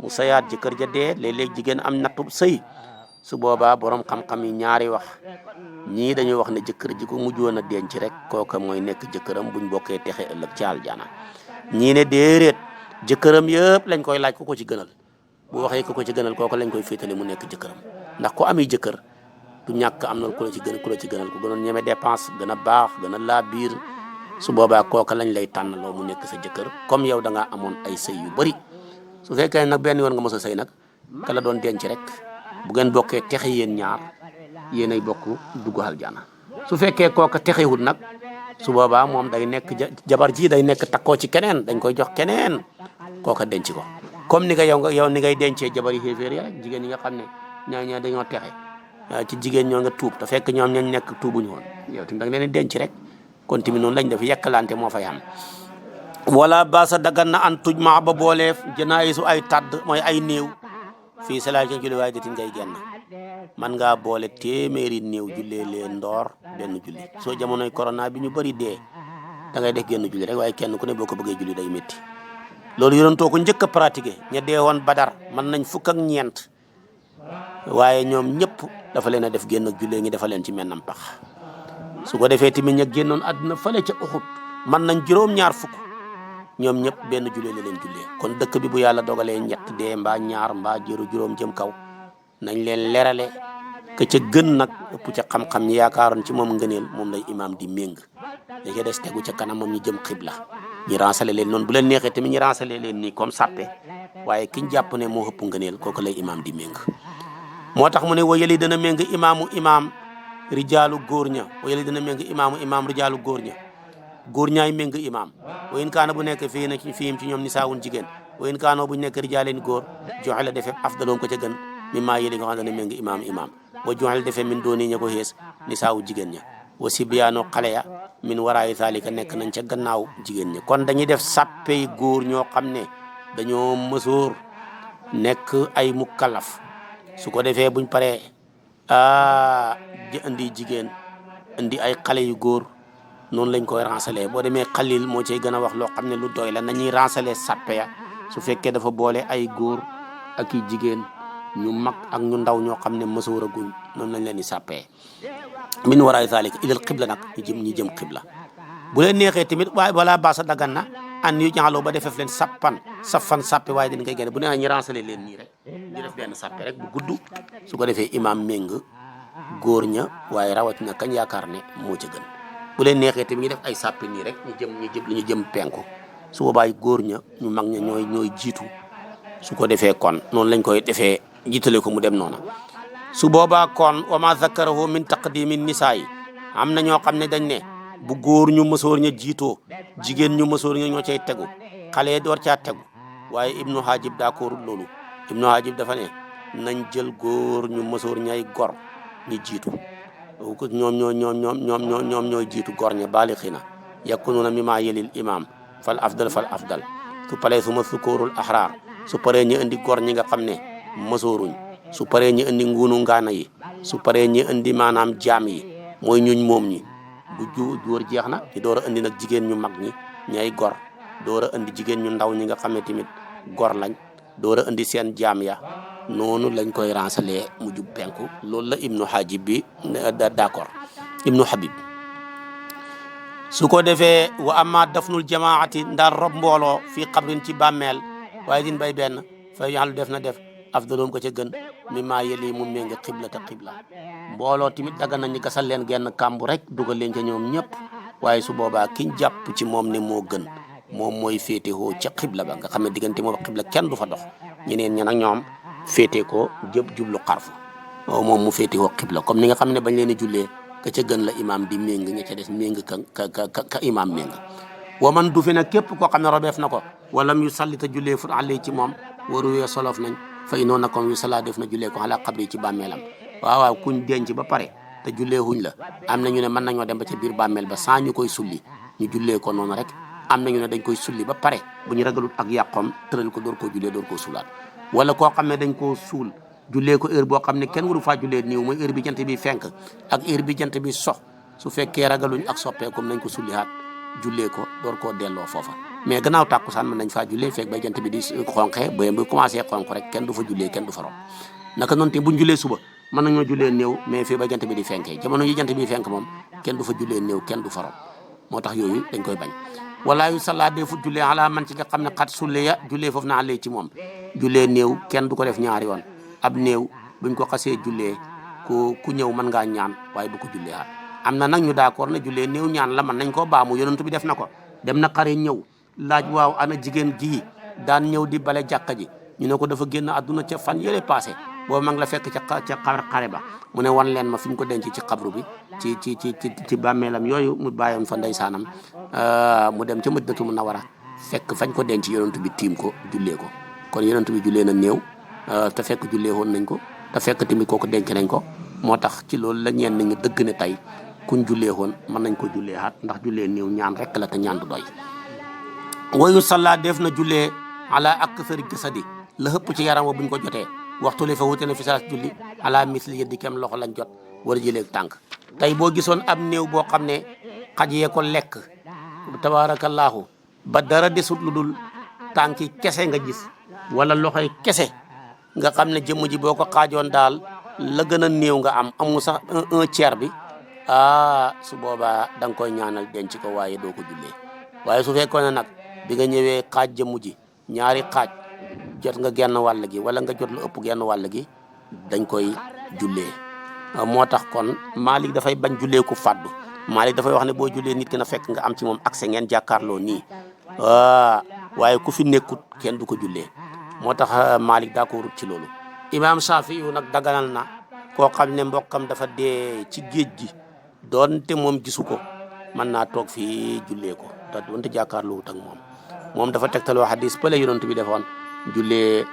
mu sëyaat jëkkër ja dee léeg-léeg jigéen am nattu sëy su boobaa borom xam-xam yi ñaari wax ñii dañuy wax ne jëkkër ji ko mujjoon a denc rek kooka mooy nekk jëkkëram buñ bokkee texe ëllëg ci aljana ñii ne déeréet jëkkëram yëpp lañ koy laaj ku ko ci gënal bu waxee ku ko ci gënal kooka lañ koy féetale mu nekk jëkkëram ndax ku ami jëkkër du ñàkk am na ku la ci gën ku la ci gënal ku gënoon ñeme dépense gën a baax gën a laa biir su boobaa kooka lañ lay tànnaloo mu nekk sa jëkkër comme yow da ngaa amoon ay sëy yu bëri su fekkee nag benn yoon nga mos a sëy nag ka la doon denc rek bu ngeen bokkee texe yéen ñaar yéen ay bokk dugg aljana su fekkee kooka texewul nag su boobaa moom day nekk jabar ji day nekk takkoo ci keneen dañ koy jox keneen kooka denc ko comme ni nga yow ni ngay dencee jabar yi xéeféer ya rek jigéen yi nga xam ne ñaa dañoo texe ci jigéen ñoo nga tuub te fekk ñoom ñañ nekk tuubuñu woon yow tamit da nga leen denc rek kon tamit noonu lañ def yekkalante moo fay am wala baasa dagan na an tuj ma ba booleef jënaay su ay tadd mooy ay néew fii salaat ca julli waaye datin ngay genn man ngaa boole téeméeri néew jullee leen ndoor benn julli soo jamonoy corona bi ñu bëri dee da ngay def genn julli rek waaye kenn ku ne boo ko bëggee julli day métti loolu yonentoo ko njëkk a pratiqué ña dee woon Badar mën nañ fukk ak ñeent waaye ñoom ñëpp dafa leen a def génn ak jullee ngi dafa leen ci mennam pax su ko defee tamit ña génnoon àdduna fale ca Uhud mën nañ juróom-ñaar fukk ñoom ñëpp benn jullee la leen jullee kon dëkk bi bu yàlla dogalee ñett dee mbaa ñaar mbaa juróom jëm kaw nañ leen lerale ka ca gën nag ëpp ca xam-xam ñi yaakaaroon ci moom ngëneel moom lay imaam di méng da ca des tegu ca kanam moom ñu jëm xibla ñi ransale leen noonu bu leen neexee tamit ñi ransale leen nii comme sàppe waaye kiñ jàpp ne moo ëpp ngëneel kooku lay imaam di méng moo tax mu ne wayali dana méng imaam rijaalu góor ña wayali dana méng imaam rijaalu góor ña góor ñaay méng imaam wayin kaana bu nekk fii na ci fiim ci ñoom nisaawun jigéen wayin kaanoo bu nekk rijaaleen góor joxe la defee afdaloom ko ca gën mi maa yëli nga xam ne méng imaam wa joxe la defee min dooni ña ko xees nisaawu jigéen ña wa sibyaano xale ya min waraayi zaalika nekk nañ ca gannaaw jigéen ña kon dañuy def sàppey góor ñoo xam ne dañoo mësoor nekk ay mukallaf su ko defee buñ paree indi jigéen indi ay xale yu góor noonu lañ koy rancelé boo demee xalil moo cay gën a wax loo xam ne lu doy la nañuy rancelé sàppe ya su fekkee dafa boole ay góor ak i jigéen ñu mag ak ñu ndaw ñoo xam ne mësoor a guñ noonu lañ leen di sàppee min waraay zalika ilal xibla nag ñu jëm xibla bu leen neexee tamit waaye balaa baasa dagan na an yu ñaaloo ba defef leen safan sàppe waaye dañ koy génne bu nee ñu rancelé leen nii rek ñu def benn sàppe rek bu gudd su ko defee imaam méng góor ña waaye rawatina kañ yaakaar ne moo ca gën bu leen neexee tamit ñu def ay sàppe nii rek ñu jëm penku su boobaa góor ña ñu mag ña ñooy jiitu su ko defee kon noonu lañ koy defee jiitale ko mu dem noona su boobaa kon wa ma zakarahu min taqdimi nisaa yi am na ñoo xam ne dañ ne bu góor ñu mësoor ña jiitoo jigéen ñu mësoor ña ñoo cay tegu xale door caa tegu waaye ibnu hajib d'accord loolu ibnu hajib dafa ne nañ jël góor ñu mësoor ñay gor ñu jiitu ñoom ñooy jiitu gor ña baalixina yakununa mimma yelil imam fal afdal su paree suma sukoorul ahraar su paree ñu indi gor ñi nga xam ne mësooruñ su paree ñu indi nguunu ngaana yi su paree ñu indi maanaam jaam yi mooy ñuñ moom ñi bu góor jeex na ñu door a indi nag jigéen ñu mag ñi ñay gor door a indi jigéen ñu ndaw ñi nga xam ne tamit gor lañ door a indi seen jaam ya noonu lañ koy ransalee mu jub penku loolu la ibnu hajib bi d'accord ibnu habib su ko defee wa amma dafnul jamaati ndaar rob mbooloo fii xabrin ci bàmmeel waaye din bay benn fa yàlla def na def afdaloon ko ca gën mi maa yëli mu méngi xibla te xibla mbooloo tamit daga nañu gasal leen genn kàmbu rek dugal leen ca ñoom ñëpp waaye su boobaa kiñ jàpp ci moom ne moo gën moom mooy féetewoo ca xibla ba nga xam ne diggante moom xibla kenn du fa dox ñeneen ñi nag ñoom féete ko jublu xarfu moom mu féetewoo xibla comme ni nga xam ne bañ leen a jullee ka ca gën la imam di méng ña ca des méng ka imam méng wa man du fi nag képp koo xam ne robeef na ko wala yu sallita jullee fu àllee ci moom waruwee solof nañ fay noonu nag comme yu sala def na jullee ko ala xabri ci bàmmeelam waaw kuñ denc ba pare te jullee huñ la am na ñu ne mën nañoo dem ba ca biir bàmmeel ba saa ñu koy sulli ñu jullee ko noonu rek am na ñu ne dañ koy sulli ba pare bu ñu ragalut ak yàqoom tëral ko door koo jullee door koo sulaat wala koo xam ne dañ koo suul jullee ko heure boo xam ne kenn waru faa jullee niiw mooy heure bi jant bi fenk ak heure bi jant bi sox su fekkee ragaluñ ak soppeekum nañ ko sullihaat jullee ko door koo delloo foofa mais gannaaw tàkkusaan mën nañ faa jullee fekk bay jant bi di xonqee ba bu commencé xonq rek kenn du fa jullee kenn du fa rob naka noonu te buñ jullee suba mën nañoo jullee néew mais fii ba jant bi di fenkee jamono yi jant bi fenk moom kenn du fa jullee néew kenn du fa rob moo tax yooyu dañ koy bañ walaa yu salla dee fu jullee ala man ci nga xam ne xat sulle ya jullee foofu naa lee ci moom jullee néew kenn du ko def ñaari yoon ab néew buñ ko xasee jullee ku ñëw mën ngaa ñaan waaye bu ko jullee haat am na nag ñu d'accord ne jullee néew ñaan la mën nañ koo baamu yonent bi def na ko dem na xare ñëw laaj waaw ana jigéen ji daan ñëw di bale jàkka ji ñu ne ko dafa génn àdduna ca fan yële passé boobu ma ngi la fekk ca xare ba mu ne wan leen ma fi ñu ko denc ci xabru bi ci bàmmeelam yooyu mu bàyyoon fa ndeysaanam mu dem ca Madinatu Munawwara fekk fañ ko denc yonent bi tiim ko jullee ko kon yonent bi jullee na néew te fekk jullee woon nañ ko te fekk tamit kooku denc nañ ko moo tax ci loolu la ñeen nañu dëgg ne tey kuñ jullee woon mën nañ ko jullee haat ndax jullee néew ñaan rek la te ñaan du doy wayu salla def na jullee ala akthari jasadi la hëpp ci yaram wa buñ ko jotee waxtu li fa wute na fi saas julli ala misli yeddi kem loxo lañ jot wala jëleeg tànk tey boo gisoon ab néew boo xam ne xaj yee ko lekk tabaarakallaahu ba dara desut lu dul tànki kese nga gis wala loxoy kese nga xam ne jëmm ji boo ko xaajoon daal la gën a néew nga am amu sax un tiers bi su boobaa da nga koy ñaanal denc ko waaye doo ko jullee waaye su fekkoon ne nag bi nga ñëwee xaaj jëmm ji ñaari xaaj jot nga genn wàll gi wala nga jot lu ëpp genn wàll gi dañ koy jullee moo tax kon Malik dafay bañ jullee ku fàddu Malik dafay wax ne boo jullee nit ki na fekk nga am ci moom accès ngeen jàkkaarloo nii waaye ku fi nekkut kenn du ko jullee moo tax Malik d'accordut ci loolu imam Shafi yu nag daganal na koo xam ne mbokkam dafa dee ci géej gi doonte moom gisu ko mën naa toog fii jullee ko te doonte jàkkaarloo ak moom dafa tegtaloo hadis pële yonent bi defoon jullee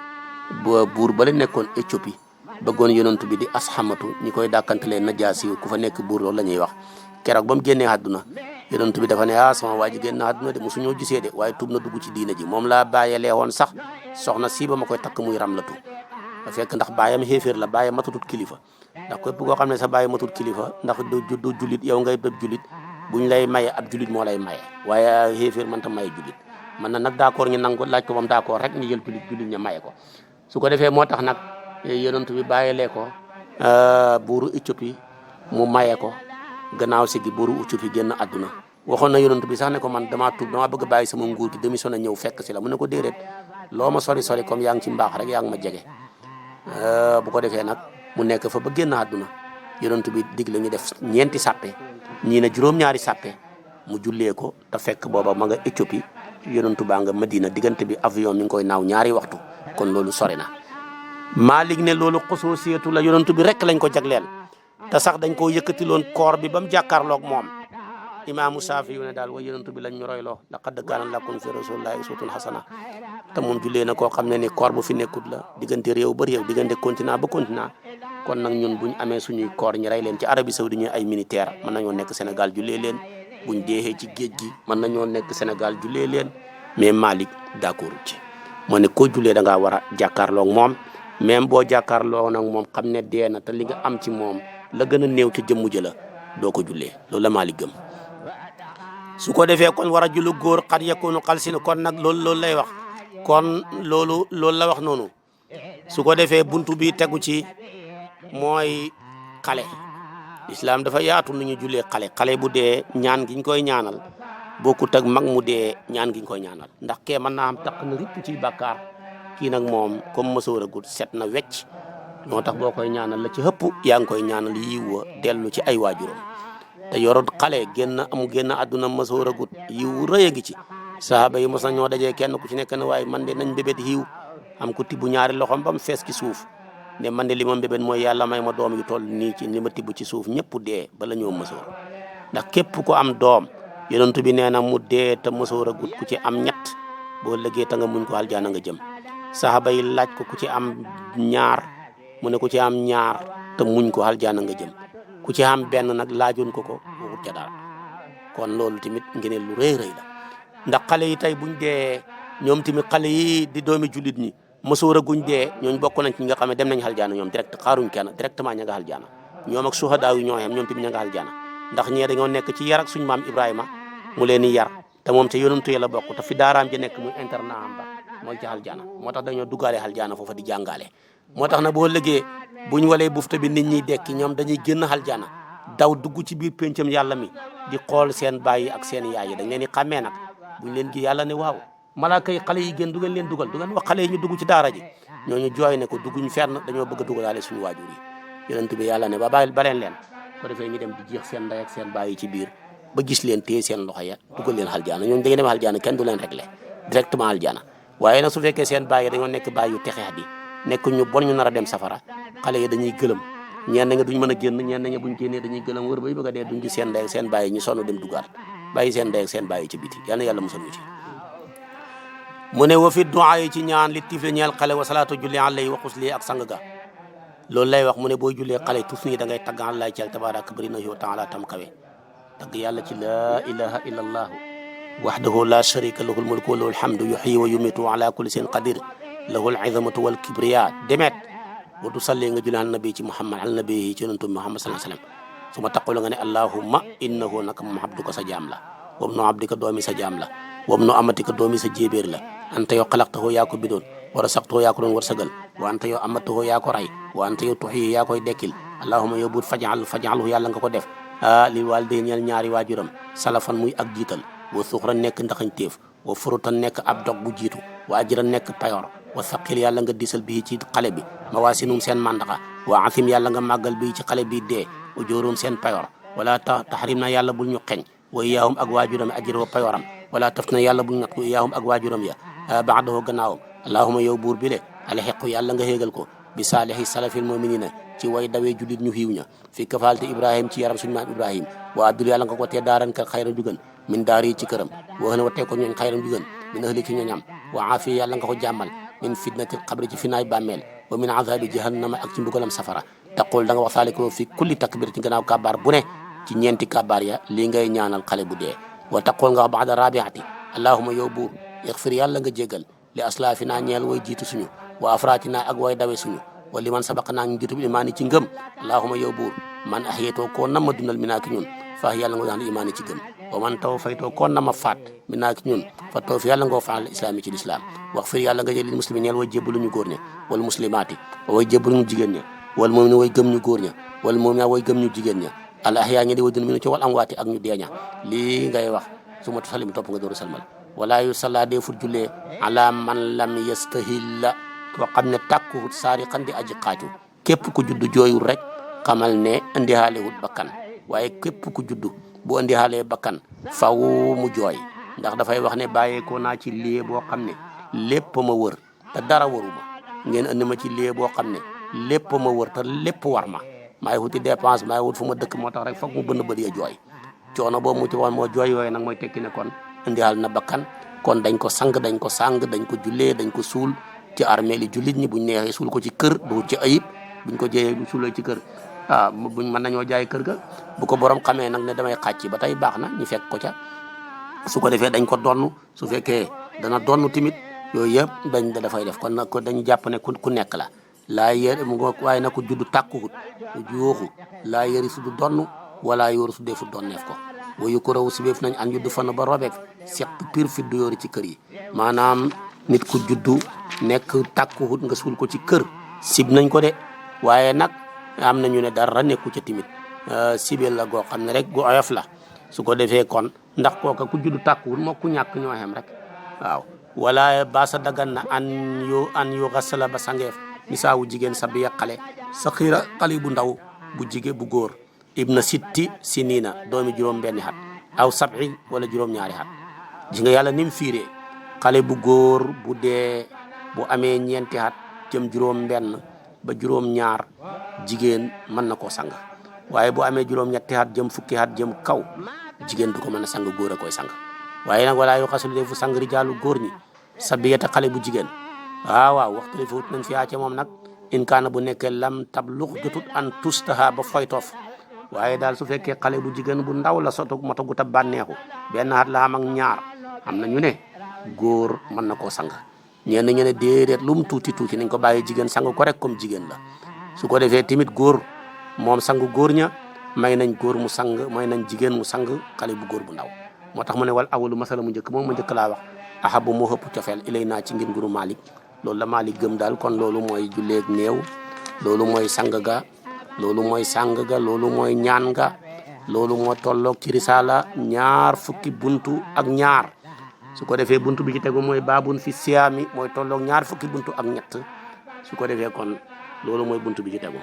buur ba la nekkoon Éthiopie bëggoon yonent bi di asxamatu ñi koy dàkkantalee najaasi ku fa nekk buur loolu la ñuy wax keroog ba mu génnee àdduna yonent bi dafa ne sama waa ji génn àdduna de mosu ñoo gisee de waaye tuub na dugg ci diina ji moom laa bàyyeelee woon sax soxna si ba ma koy takk muy ramlatu fekk ndax bàyyam xéeféer la bàyyam matutut kilifa ndax képp koo xam ne sa bàyyi matut kilifa ndax du julit yow ngay dëb julit buñ lay maye ab julit moo lay maye waaye xéeféer mënta maye julit man na nag d'accord ñu nangu laaj ko moom d'accord rek ñu jël julit ña maye ko su ko defee moo tax nag yonent bi bàyyeelee ko buuru Éthiopie mu maye ko gannaaw si gi buuru Éthiopie génn àdduna waxoon na yonent bi sax ne ko man damaa tuub damaa bëgg a bàyyi sama nguur gi démissionné ñëw fekk si la mu ne ko déedéet loo ma sori comme yaa ngi ci mbaax rek yaa ngi ma jege bu ko defee nag mu nekk fa ba génn àdduna yonent bi digle ñu def ñeenti sàppe ñii ne juróom-ñaari sàppe mu jullee ko te fekk booba ma nga Éthiopie yonentu baa nga Madina diggante bi avion mi ngi koy naaw ñaari waxtu kon loolu sori na Malik ne loolu xusuusiyatu la yonentu bi rek lañ ko jagleel te sax dañ koo yëkkatiloon koor bi ba mu jàkkaarloog moom imaamu Saafi yu ne daal wa yonentu bi lañ ñu royloo laqad kaana lakum fi rasulillahi uswatun hasana te moom jullee na koo xam ne ni koor bu fi nekkut la diggante réew ba réew diggante continent ba continent kon nag ñun buñ amee suñuy koor ñi rey leen ci Arabie Saoudi ñu ay militaire mën nañoo nekk Sénégal jullee leen buñ deexee ci géej gi mën nañoo nekk Sénégal jullee leen mais Malik d'accord ci moo ne koo jullee da ngaa war a jàkkaarloog moom même boo jàkkaarloo nag moom xam ne dee na te li nga am ci moom la gën a néew ci jëmmu jëla doo ko jullee loolu la Malik gëm su ko defee kon war a jullu góor xat yakunu xalsin kon nag loolu lay wax kon loolu la wax noonu su ko defee buntu bi tegu ci mooy xale islam dafa yaatu nu ñu jullee xale bu dee ñaan giñ koy ñaanal bokkut ak mag mu dee ñaan giñ koy ñaanal ndax kee mën naa am taq na ripp ci bàkkaar kii nag moom comme mësoor a gut set na wecc moo tax boo koy ñaanal la ci hëpp yaa ngi koy ñaanal yiw dellu ci ay waajuram te yorot xale génn àdduna mësoor a gut yiw rëy a ngi ci sahaaba yi mos na ñoo dajee kenn ku ci nekk ne waaye man de nañ bébét yiw am ko tibb ñaari loxom ba mu fees ci suuf ne man de li ma mbébét mooy yàlla may ma doom yu toll nii ci li ma tibb ci suuf ñëpp dee bala ñoo mësoor ndax képp ko am doom yonent bi nee na mu dee te mësoor a gut ku ci am ñett boo lëggee ta nga muñ ko aljaana nga jëm saxaaba yi laaj ko ku ci am ñaar mu ne ku ci am ñaar te muñ ko aljaana nga jëm ku ci am benn nag laajoon ko waxut ca daal kon loolu tamit ngeen lu rëy rëy la ndax xale yi tey buñ dee ñoom tamit xale yi di doomi jullit ñi mësoor a guñ dee ñooñu bokk nañ ci ñi nga xam ne dem nañ aljaana ñoom direct xaaruñ kenn directement ña nga aljaana ñoom ak suhadaa yu ñoo xam ñoom tamit ña nga aljaana ndax ñee dañoo nekk ci yar ak suñu maam Ibrahima mu leen di yar te moom ca yonantu yi la bokk te fi daaraam ji nekk muy internat am ba mooy ci aljana moo tax dañoo duggaale aljana foofa di jàngaale moo tax na boo lëggee buñ walee bufta bi nit ñi dekki ñoom dañuy génn aljana daw dugg ci biir péncam yàlla mi di xool seen baay ak seen yaay yi dañ leen di xàmmee nag buñ leen gi yàlla ne waaw malaaka yi xale yi gën du ngeen leen dugal du ngeen wax xale yi ñu dugg ci daara ji ñooñu jooy ne ko dugguñ fenn dañoo bëgg a dugalaale suñu waajur yi yonent bi yàlla ne ba leen leen ko defee ñu dem di jeex seen ndey ak seen baay yi ci biir ba gis leen téye seen loxo ya dugal leen aljana ñoom da ngeen dem aljana kenn du leen réglé directement aljana waaye nag su fekkee seen baay yi dañoo nekk baay yu texeex di nekk ñu bon ñu nar a dem safara xale yi dañuy gëlëm ñenn nga duñ mën a génn ñenn nga buñ génnee dañuy gëlëm wër bay bëgg a dee duñ gis seen ndey ak seen baay yi ñu sonn dem dugaat bàyyi seen ndey ak seen baay yi ci biti yal na yàlla musal ñu ci mu ne wa fi du'a yi ci ñaan li tifle ñeel xale wa salaatu julli alayhi wa xusli ak sang ga loolu lay wax mu ne booy jullee xale tus nii da ngay tagg Allah ci tabaaraka bari na yow taala tam kawe tagg yàlla ci laa ilaha illa allah wahdahu la sharika lahu almulku wa lahu alhamdu yuhyi wa yumitu ala kulli shay'in qadir lahu al'izamatu wal kibriya demet wa tusalli nga julli al nabi ci muhammad al nabi ci yonentu muhammad sallallahu alayhi wasallam su ma taqul nga ne allahumma innahu naka moom abduka sa jaam la wabnu abdika doomi sa jaam la wabnu amatika doomi sa jéebéer la anta yow xalaqtahu yaa ko bidoon wa rasaqtahu yaa ko doon warsagal wa anta yow amatahu yaa ko ray wa anta yow tuxyi yaa koy dekkil allahumma yow buut fajalhu yàlla nga ko def lil waalidayni ñeel ñaari waajuram salafan muy ak jiital wa suxran nekk ndaxañ téef wa furutan nekk ab dog bu jiitu wa ajran nekk payoor wa saqil yàlla nga disal bii ci xale bi mawaasinum seen mandaxa wa asim yàlla nga màggal bii ci xale bi dee wa jóorum seen payoor wala taxrim na yàlla bul ñu xeñ wa iyaahum ak waajuram ajra wa payooram wala taf na yàlla bul ñat ko iyaahum ak waajuram ya baadahu gannaawam allahuma yow buur bi le alxequ yàlla nga héegal ko bi saalihi salafil muminina ci way dawee jullit ñu xiiw ña fi kafaalte ibrahim ci yaram suñu maam ibrahim wa abdul yàlla nga ko tee daaran ka xayran jugan min daari ci këram wa xëna watee ko ñooñ xayran jugan min ahli ci ñooñam wa aafiya yàlla nga ko jàmmal min fitnatil xabri ci finaay bàmmeel wa min azabi jahannama ak ci mbugalam safara taqul da nga wax saaliko fi kulli takbir ci gannaaw kabaar bu ne ci ñeenti kabaar ya lii ngay ñaanal xale bu dee wa taqul nga wax baada rabiati allahuma yow buur ixfir yàlla nga jéggal li aslaafina ñeel way jiitu suñu wa afraatina ak way dawe suñu wa liman sabaq naa ñu jiitu bi imaani ci ngëm allahuma yow buur man ahyaytoo koo nama dundal mi naa ki ñun fa yàlla nga daan imaani ci gëm wa man taw faytoo koo nama faat mi naa ki ñun fa taw fi yàlla ngoo faanal islaami ci lislaam wax fir yàlla nga jël lil muslimin ñeel way jébbalu ñu góor ña wal muslimaati way jébbalu ñu jigéen ña wal mu'minin way gëm ñu góor ña wal mu'minat way gëm ñu jigéen ña al ahyaa ñi di way dund mi ci wal amwaati ak ñu deeña lii ngay wax su ma tasalim topp nga dooru salmal wala yu salla dee fut jullee ala man lam yastahilla koo xam ne tàkkuwut saari xan di aji xaaju képp ku judd jooyul rek xamal ne indihaale wut bakkan waaye képp ku judd bu indihaalee bakkan faw mu jooy ndax dafay wax ne bàyyeekoo naa ci lieu boo xam ne lépp ma wër te dara waruma ngeen andi ma ci lieu boo xam ne lépp ma wër te lépp war ma maay wuti dépense maay wut fu ma dëkk moo tax rek foog mu bënn bët ya jooy coono boobu mu ci woon moo jooy yooyu nag mooy tekki ne kon indiwaal na bakkan kon dañ ko sang dañ ko sàng dañ ko jullee dañ ko suul ci armée li jullit ñi buñ neexee suul ko ci kër du ci ayib buñ ko jëyee bu suulee ci kër buñ mën nañoo jaay kër ga bu ko borom xamee nag ne damay xàcc ba tey baax na ñu fekk ko ca su ko defee dañ ko donn su fekkee dana donn timit yooyu yëpp dañ dafay def kon nag dañu jàpp ne ku nekk la laa yër mu ngo waaye na ko juddu tàkkuwut jooxu laa yëri su du donn wala yóoru su defu donneef ko wayu ko raw si béef nañ an juddu fan ba robeek seq pir fi du yoori ci kër yi maanaam nit ku juddu nekk tàkkuwut nga suul ko ci kër sib nañ ko de waaye nag am nañu ne dara nekku ca timit sibel la goo xam ne rek gu oyof la su ko defee kon ndax kooka ku juddu tàkkuwut moo ku ñàkk ñoo xem rek waaw wala baasa dagan na an yu xasala ba sangeef misaawu jigéen sa biya xale sa xiira xale bu ndaw bu jigéen bu góor ibna sitti sinina doomi juróom benni xat aw sab'i wala juróom ñaari xat ji nga yàlla ni mu fiiree xale bu góor bu dee bu amee ñeenti xat jëm juróom benn ba juróom ñaar jigéen mën na koo sang waaye bu amee juróom ñetti xat jëm fukki xat jëm kaw jigéen du ko mën a sang góor a koy sang waaye nag walaa yu xasul defu sang rijaalu góor ñi sa biyata xale bu jigéen waaw waxtu defu wut nañ fi yaa ca moom nag in kaana bu nekkee lam tablux jotut an tustaha ba foytoof waaye daal su fekkee xale bu jigéen bu ndaw la soto moto gu ta bànneexu benn at la am ak ñaar am na ñu ne góor mën na koo sang ñenn ñu ne déedéet lu mu tuuti tuuti nañ ko bàyyi jigéen sang ko rek comme jigéen la su ko defee tamit góor moom sang góor ña may nañ góor mu sang may nañ jigéen mu sang xale bu góor bu ndaw moo tax mu ne wal awalu masala mu njëkk moom mu njëkk laa wax ahabu moo ëpp cofeel ilay naa ci ngir nguru Malik loolu la Malik gëm daal kon loolu mooy julleeg néew loolu mooy sang ga loolu mooy sang ga loolu mooy ñaan ga loolu moo tolloog ci risaala ñaar fukki buntu ak ñaar su ko defee buntu bi ci tegu mooy baabun fi siyaami mooy tolloog ñaar fukki buntu ak ñett su ko defee kon loolu mooy buntu bi ci tegu